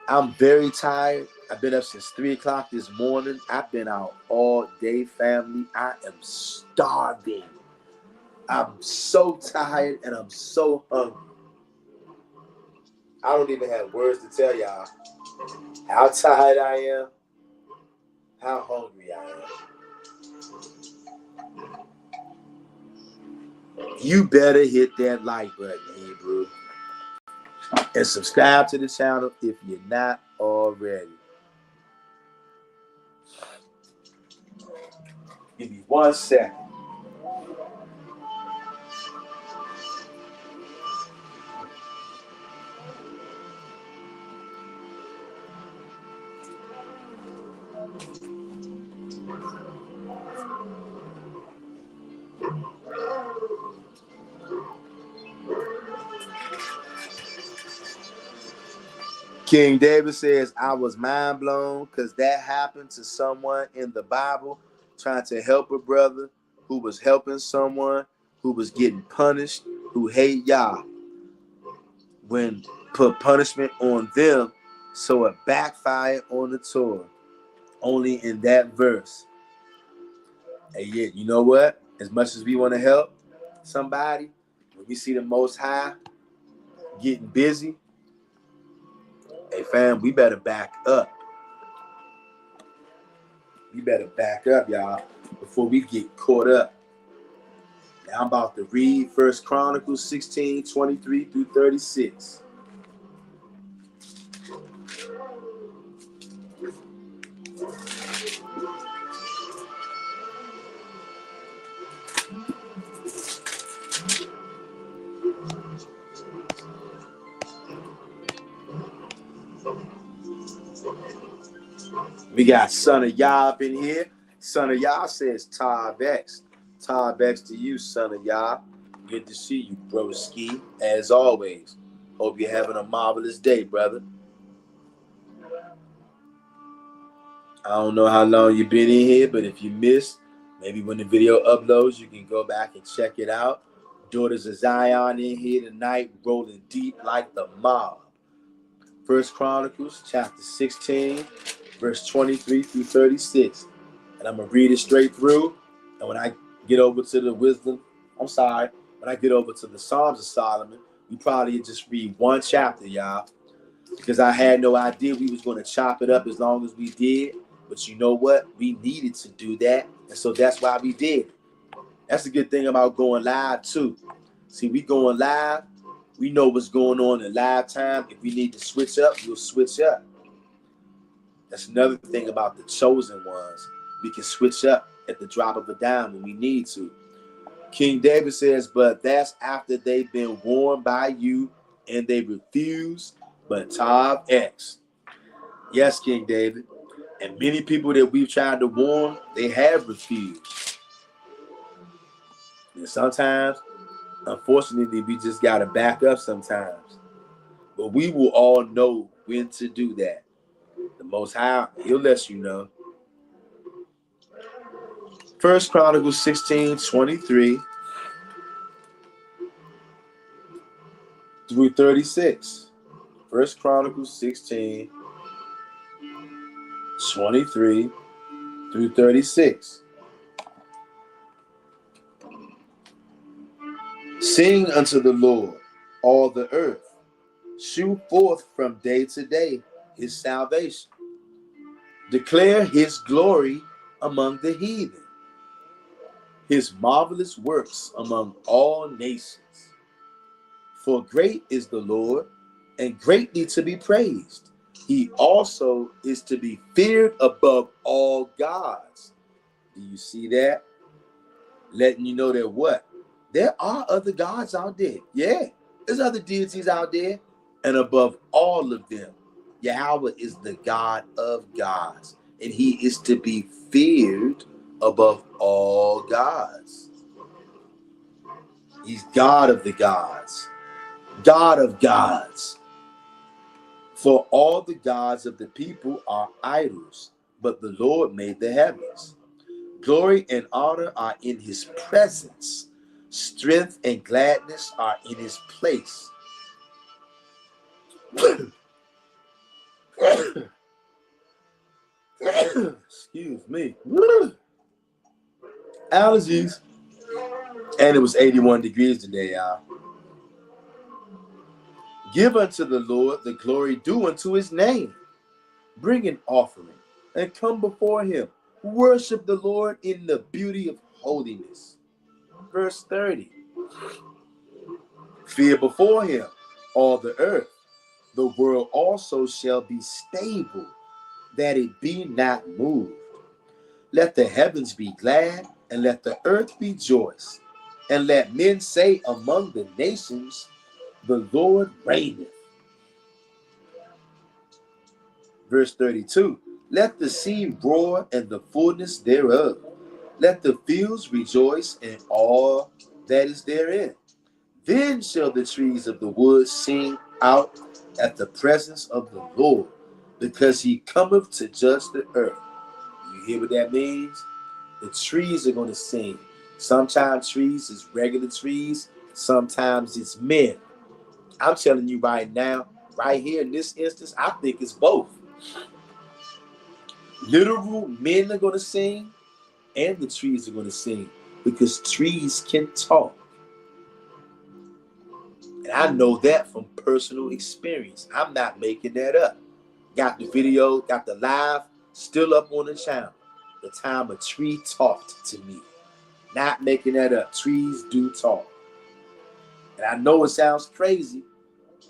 I'm very tired. I've been up since 3 o'clock this morning. I've been out all day, family. I am starving. I'm so tired and I'm so hungry. I don't even have words to tell y'all how tired I am, how hungry I am. You better hit that like button, Hebrew. And subscribe to the channel if you're not already. Give me 1 second. King David says, I was mind blown because that happened to someone in the Bible trying to help a brother who was helping someone who was getting punished, who hate Yah. When put punishment on them, so it backfired on the Torah. Only in that verse. And yet, you know what? As much as we want to help somebody, when we see the Most High getting busy, hey fam, we better back up. We better back up, y'all, before we get caught up. Now I'm about to read 1 Chronicles 16, 23 through 36. We got Son of Yah up in here. Son of Yah says Tav X. Tav X to you, Son of Yah. Good to see you, bro Ski, as always. Hope you're having a marvelous day, brother. I don't know how long you've been in here, but if you missed, maybe when the video uploads, you can go back and check it out. Daughters of Zion in here tonight, rolling deep like the mob. First Chronicles chapter 16, verse 23 through 36. And I'm going to read it straight through. And when I get over to the when I get over to the Psalms of Solomon, we probably just read one chapter, y'all. Because I had no idea we was going to chop it up as long as we did. But you know what? We needed to do that. And so that's why we did. That's the good thing about going live, too. See, we going live. We know what's going on in live time. If we need to switch up, we'll switch up. That's another thing about the chosen ones. We can switch up at the drop of a dime when we need to. King David says, but that's after they've been warned by you and they refuse, but Tav X. Yes, King David. And many people that we've tried to warn, they have refused. And sometimes, unfortunately, we just got to back up sometimes. But we will all know when to do that. The Most High, he'll let you know. First Chronicles 16, 23 through 36. First Chronicles 16, 23 through 36. Sing unto the Lord, all the earth. Shew forth from day to day his salvation. Declare his glory among the heathen, his marvelous works among all nations. For great is the Lord, and greatly to be praised. He also is to be feared above all gods. Do you see that? Letting you know that what? There are other gods out there. Yeah, there's other deities out there. And above all of them, Yahweh is the God of gods. And he is to be feared above all gods. He's God of the gods. God of gods. For all the gods of the people are idols, but the Lord made the heavens. Glory and honor are in his presence. Strength and gladness are in his place. Excuse me. Allergies. And it was 81 degrees today, y'all. Give unto the Lord the glory due unto his name. Bring an offering and come before him. Worship the Lord in the beauty of holiness. Verse 30. Fear before him all the earth. The world also shall be stable, that it be not moved. Let the heavens be glad, and let the earth rejoice. And let men say among the nations, the Lord reigneth. Verse 32. Let the sea roar and the fullness thereof. Let the fields rejoice and all that is therein. Then shall the trees of the wood sing out at the presence of the Lord, because he cometh to judge the earth. You hear what that means? The trees are going to sing. Sometimes trees is regular trees. Sometimes it's men. I'm telling you right now, right here in this instance, I think it's both. Literal men are going to sing, and the trees are going to sing, because trees can talk. And I know that from personal experience. I'm not making that up. Got the video, got the live, still up on the channel. The time a tree talked to me. Not making that up. Trees do talk. And I know it sounds crazy,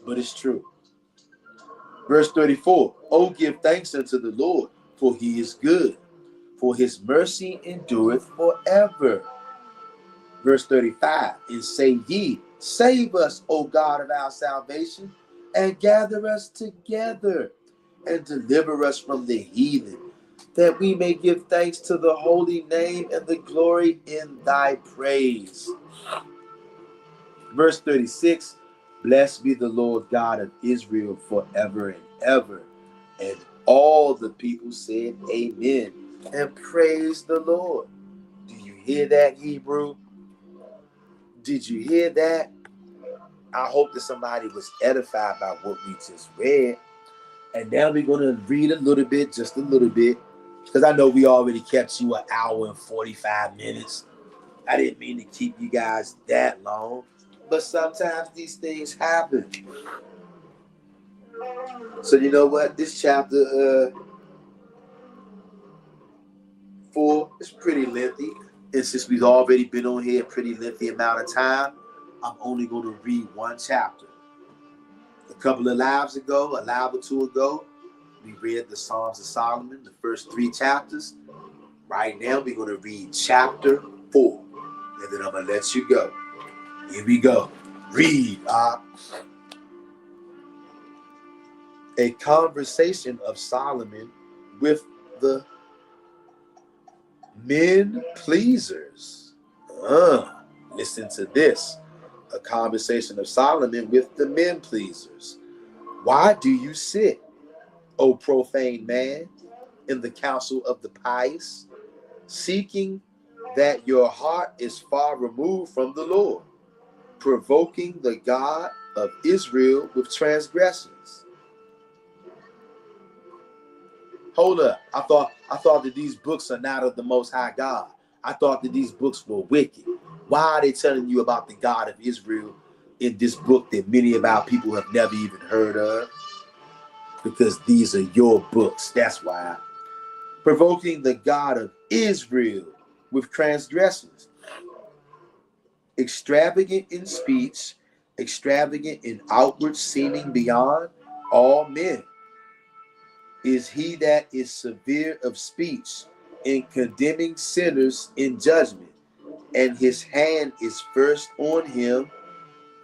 but it's true. Verse 34. Oh, give thanks unto the Lord, for he is good, for his mercy endureth forever. Verse 35. And say ye, save us, O God of our salvation, and gather us together, and deliver us from the heathen, that we may give thanks to the holy name and the glory in thy praise. Verse 36, blessed be the Lord God of Israel forever and ever. And all the people said amen and praise the Lord. Do you hear that, Hebrew? Did you hear that? I hope that somebody was edified by what we just read. And now we're going to read a little bit, just a little bit, because I know we already kept you an hour and 45 minutes. I didn't mean to keep you guys that long, but sometimes these things happen. So you know what? This chapter 4 is pretty lengthy. And since we've already been on here a pretty lengthy amount of time, I'm only going to read one chapter. A couple of lives ago, a live or two ago, we read the Psalms of Solomon, the first 3 chapters. Right now, we're going to read chapter 4. And then I'm going to let you go. Here we go. Read. A conversation of Solomon with the men pleasers. Listen to this. A conversation of Solomon with the men pleasers. Why do you sit, O profane man, in the council of the pious, seeking that your heart is far removed from the Lord, provoking the God of Israel with transgressions? Hold up. I thought that these books are not of the Most High God. I thought that these books were wicked. Why are they telling you about the God of Israel in this book that many of our people have never even heard of? Because these are your books. That's why. Provoking the God of Israel with transgressions. Extravagant in speech, extravagant in outward seeming beyond all men. Is he that is severe of speech in condemning sinners in judgment, and his hand is first on him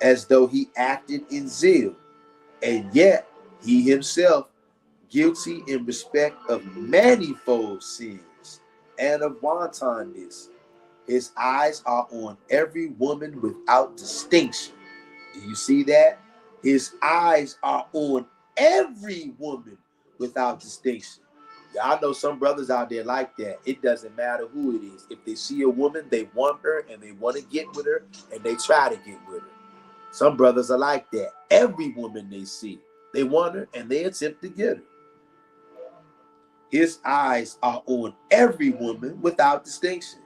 as though he acted in zeal, and yet he himself guilty in respect of manifold sins and of wantonness. His eyes are on every woman without distinction. Do you see that? His eyes are on every woman without distinction. Yeah, I know some brothers out there like that. It doesn't matter who it is. If they see a woman, they want her and they want to get with her and they try to get with her. Some brothers are like that. Every woman they see, they want her and they attempt to get her. His eyes are on every woman without distinction.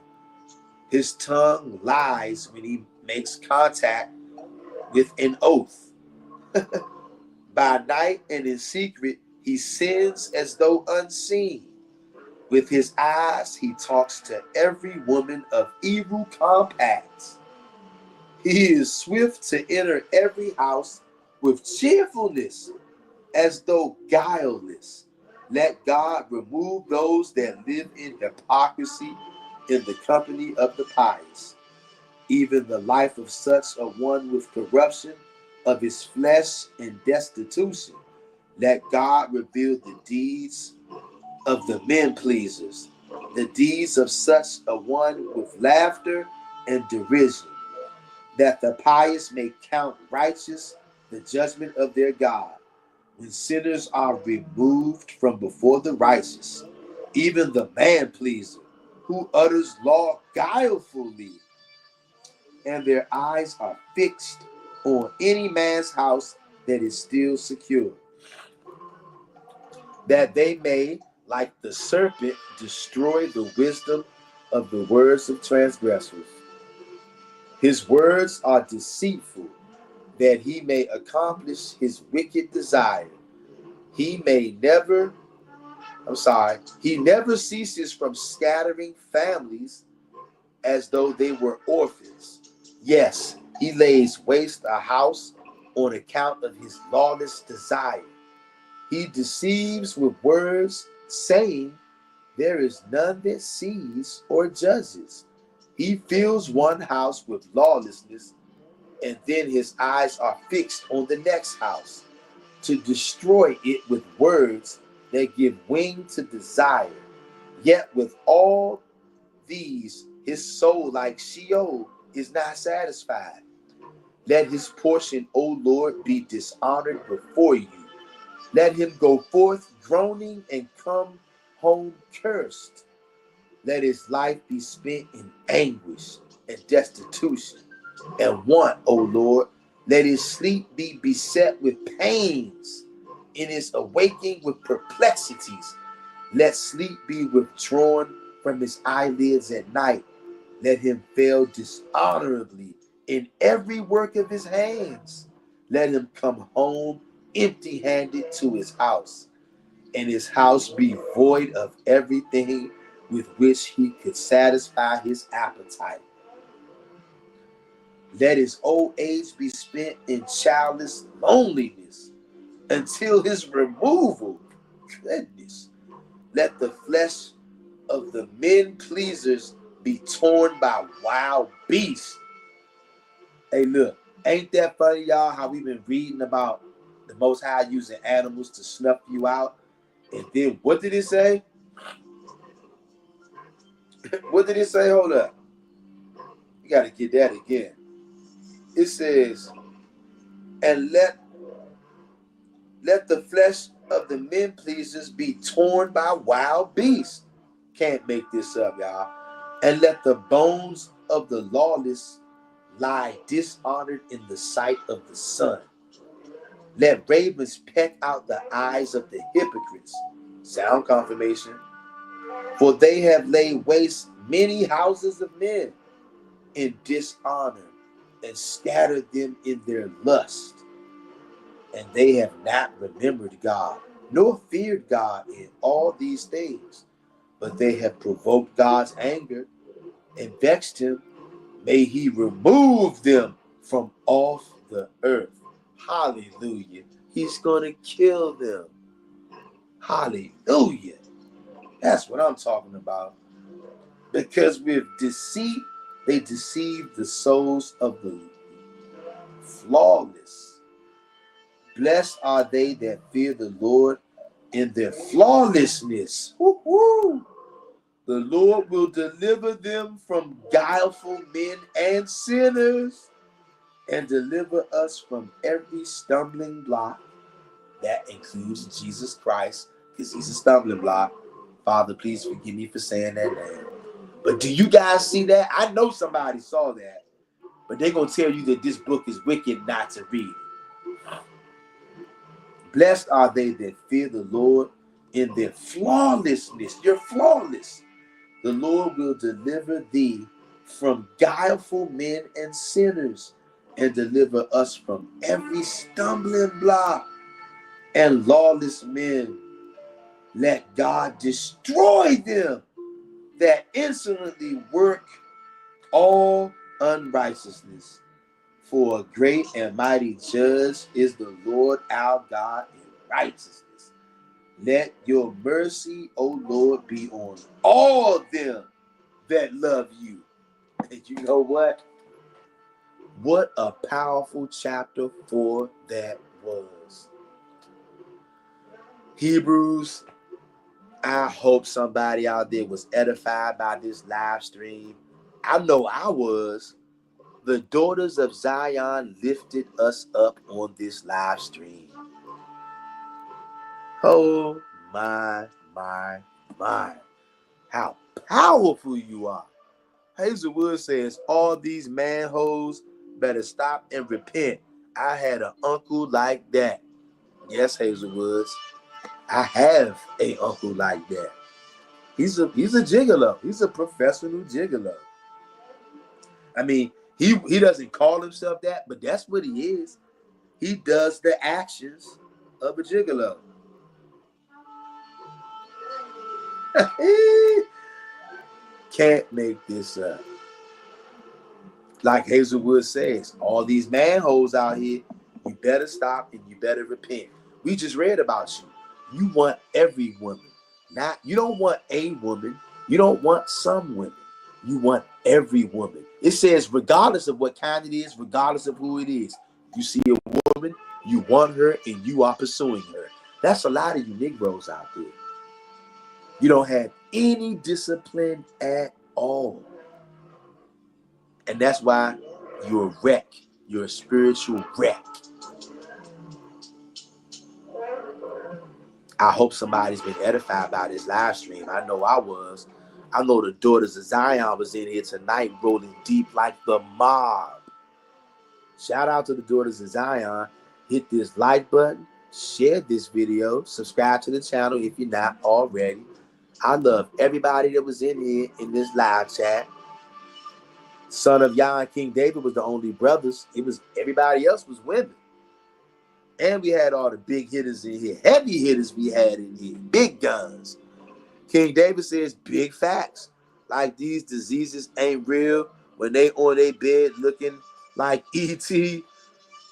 His tongue lies when he makes contact with an oath. By night and in secret, he sins as though unseen. With his eyes, he talks to every woman of evil compacts. He is swift to enter every house with cheerfulness, as though guileless. Let God remove those that live in hypocrisy in the company of the pious. Even the life of such a one with corruption of his flesh and destitution. Let God reveal the deeds of the men pleasers, the deeds of such a one with laughter and derision, that the pious may count righteous the judgment of their God, when sinners are removed from before the righteous, even the man pleaser, who utters law guilefully, and their eyes are fixed on any man's house that is still secure, that they may, like the serpent, destroy the wisdom of the words of transgressors. His words are deceitful, that he may accomplish his wicked desire. He never ceases from scattering families as though they were orphans. Yes, he lays waste a house on account of his lawless desire. He deceives with words, saying, there is none that sees or judges. He fills one house with lawlessness, and then his eyes are fixed on the next house, to destroy it with words that give wing to desire. Yet with all these, his soul, like Sheol, is not satisfied. Let his portion, O Lord, be dishonored before you. Let him go forth groaning and come home cursed. Let his life be spent in anguish and destitution. and want, O Lord. Let his sleep be beset with pains, in his awaking with perplexities. Let sleep be withdrawn from his eyelids at night. Let him fail dishonorably in every work of his hands. Let him come home empty-handed to his house, and his house be void of everything with which he could satisfy his appetite. Let his old age be spent in childless loneliness until his removal. Goodness. Let the flesh of the men pleasers be torn by wild beasts. Hey, look, ain't that funny, y'all, how we've been reading about the Most High using animals to snuff you out? And then what did it say? What did it say? Hold up. You got to get that again. It says, and let the flesh of the men pleasers be torn by wild beasts. Can't make this up, y'all. And let the bones of the lawless lie dishonored in the sight of the sun. Let ravens peck out the eyes of the hypocrites. Sound confirmation. For they have laid waste many houses of men in dishonor, and scattered them in their lust. And they have not remembered God, nor feared God in all these things. But they have provoked God's anger and vexed him. May he remove them from off the earth. Hallelujah. He's going to kill them. Hallelujah. That's what I'm talking about. Because with deceit, they deceive the souls of the flawless. Blessed are they that fear the Lord in their flawlessness. Woo-hoo. The Lord will deliver them from guileful men and sinners, and deliver us from every stumbling block. That includes Jesus Christ, because he's a stumbling block. Father, please forgive me for saying that name. But do you guys see that? I know somebody saw that, but they're going to tell you that this book is wicked not to read it. Blessed are they that fear the Lord in their flawlessness. You're flawless. The Lord will deliver thee from guileful men and sinners, and deliver us from every stumbling block and lawless men. Let God destroy them that insolently work all unrighteousness. For a great and mighty judge is the Lord our God in righteousness. Let your mercy, O Lord, be on all them that love you. And you know what? What a powerful chapter 4 that was. Hebrews, I hope somebody out there was edified by this live stream. I know I was. The daughters of Zion lifted us up on this live stream. Oh, my. How powerful you are. Hazelwood says, all these manhoes better stop and repent. I had an uncle like that. Yes, Hazelwoods. I have a uncle like that. He's a gigolo. He's a professional gigolo. I mean, he doesn't call himself that, but that's what he is. He does the actions of a gigolo. Can't make this up. Like Hazelwood says, all these manholes out here, you better stop and you better repent. We just read about you. You want every woman. You don't want a woman. You don't want some women. You want every woman. It says regardless of what kind it is, regardless of who it is. You see a woman, you want her, and you are pursuing her. That's a lot of you Negroes out there. You don't have any discipline at all. And that's why you're a wreck. You're a spiritual wreck. I hope somebody's been edified by this live stream. I know I was. I know the daughters of Zion was in here tonight rolling deep like the mob. Shout out to the Daughters of Zion. Hit this like button, share this video, subscribe to the channel if you're not already. I love everybody that was in here in this live chat. Son of Yah and King David was the only brothers. It was everybody else was women. And we had all the big hitters in here. Heavy hitters we had in here. Big guns. King David says big facts. Like these diseases ain't real when they on their bed looking like E.T.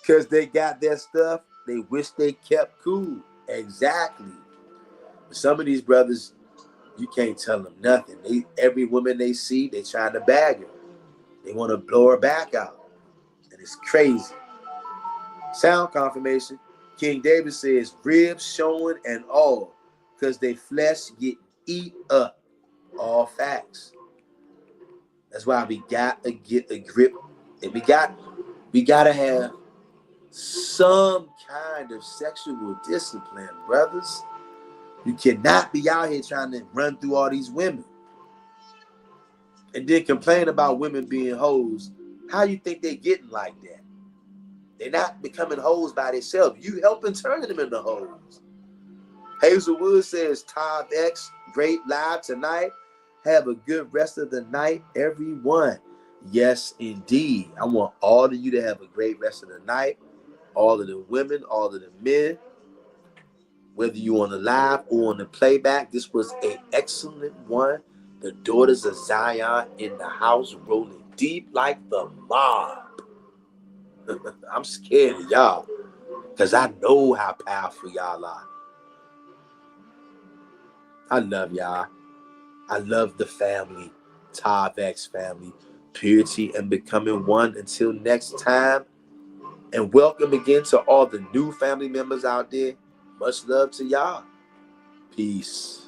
because they got their stuff. They wish they kept cool. Exactly. But some of these brothers, you can't tell them nothing. Every woman they see, they trying to bag her. They want to blow her back out. And it's crazy. Sound confirmation. King David says ribs showing and all because they flesh get eat up. All facts. That's why we got to get a grip. And we got to have some kind of sexual discipline, brothers. You cannot be out here trying to run through all these women and then complain about women being hoes. How you think they getting like that? They're not becoming hoes by themselves. You helping turning them into hoes. Hazelwood says, Tom X, great live tonight. Have a good rest of the night, everyone. Yes, indeed. I want all of you to have a great rest of the night. All of the women, all of the men. Whether you on the live or on the playback, this was an excellent one. The Daughters of Zion in the house rolling deep like the mob. I'm scared of y'all because I know how powerful y'all are. I love y'all. I love the family, Tavex family, purity and becoming one. Until next time, and welcome again to all the new family members out there. Much love to y'all. Peace.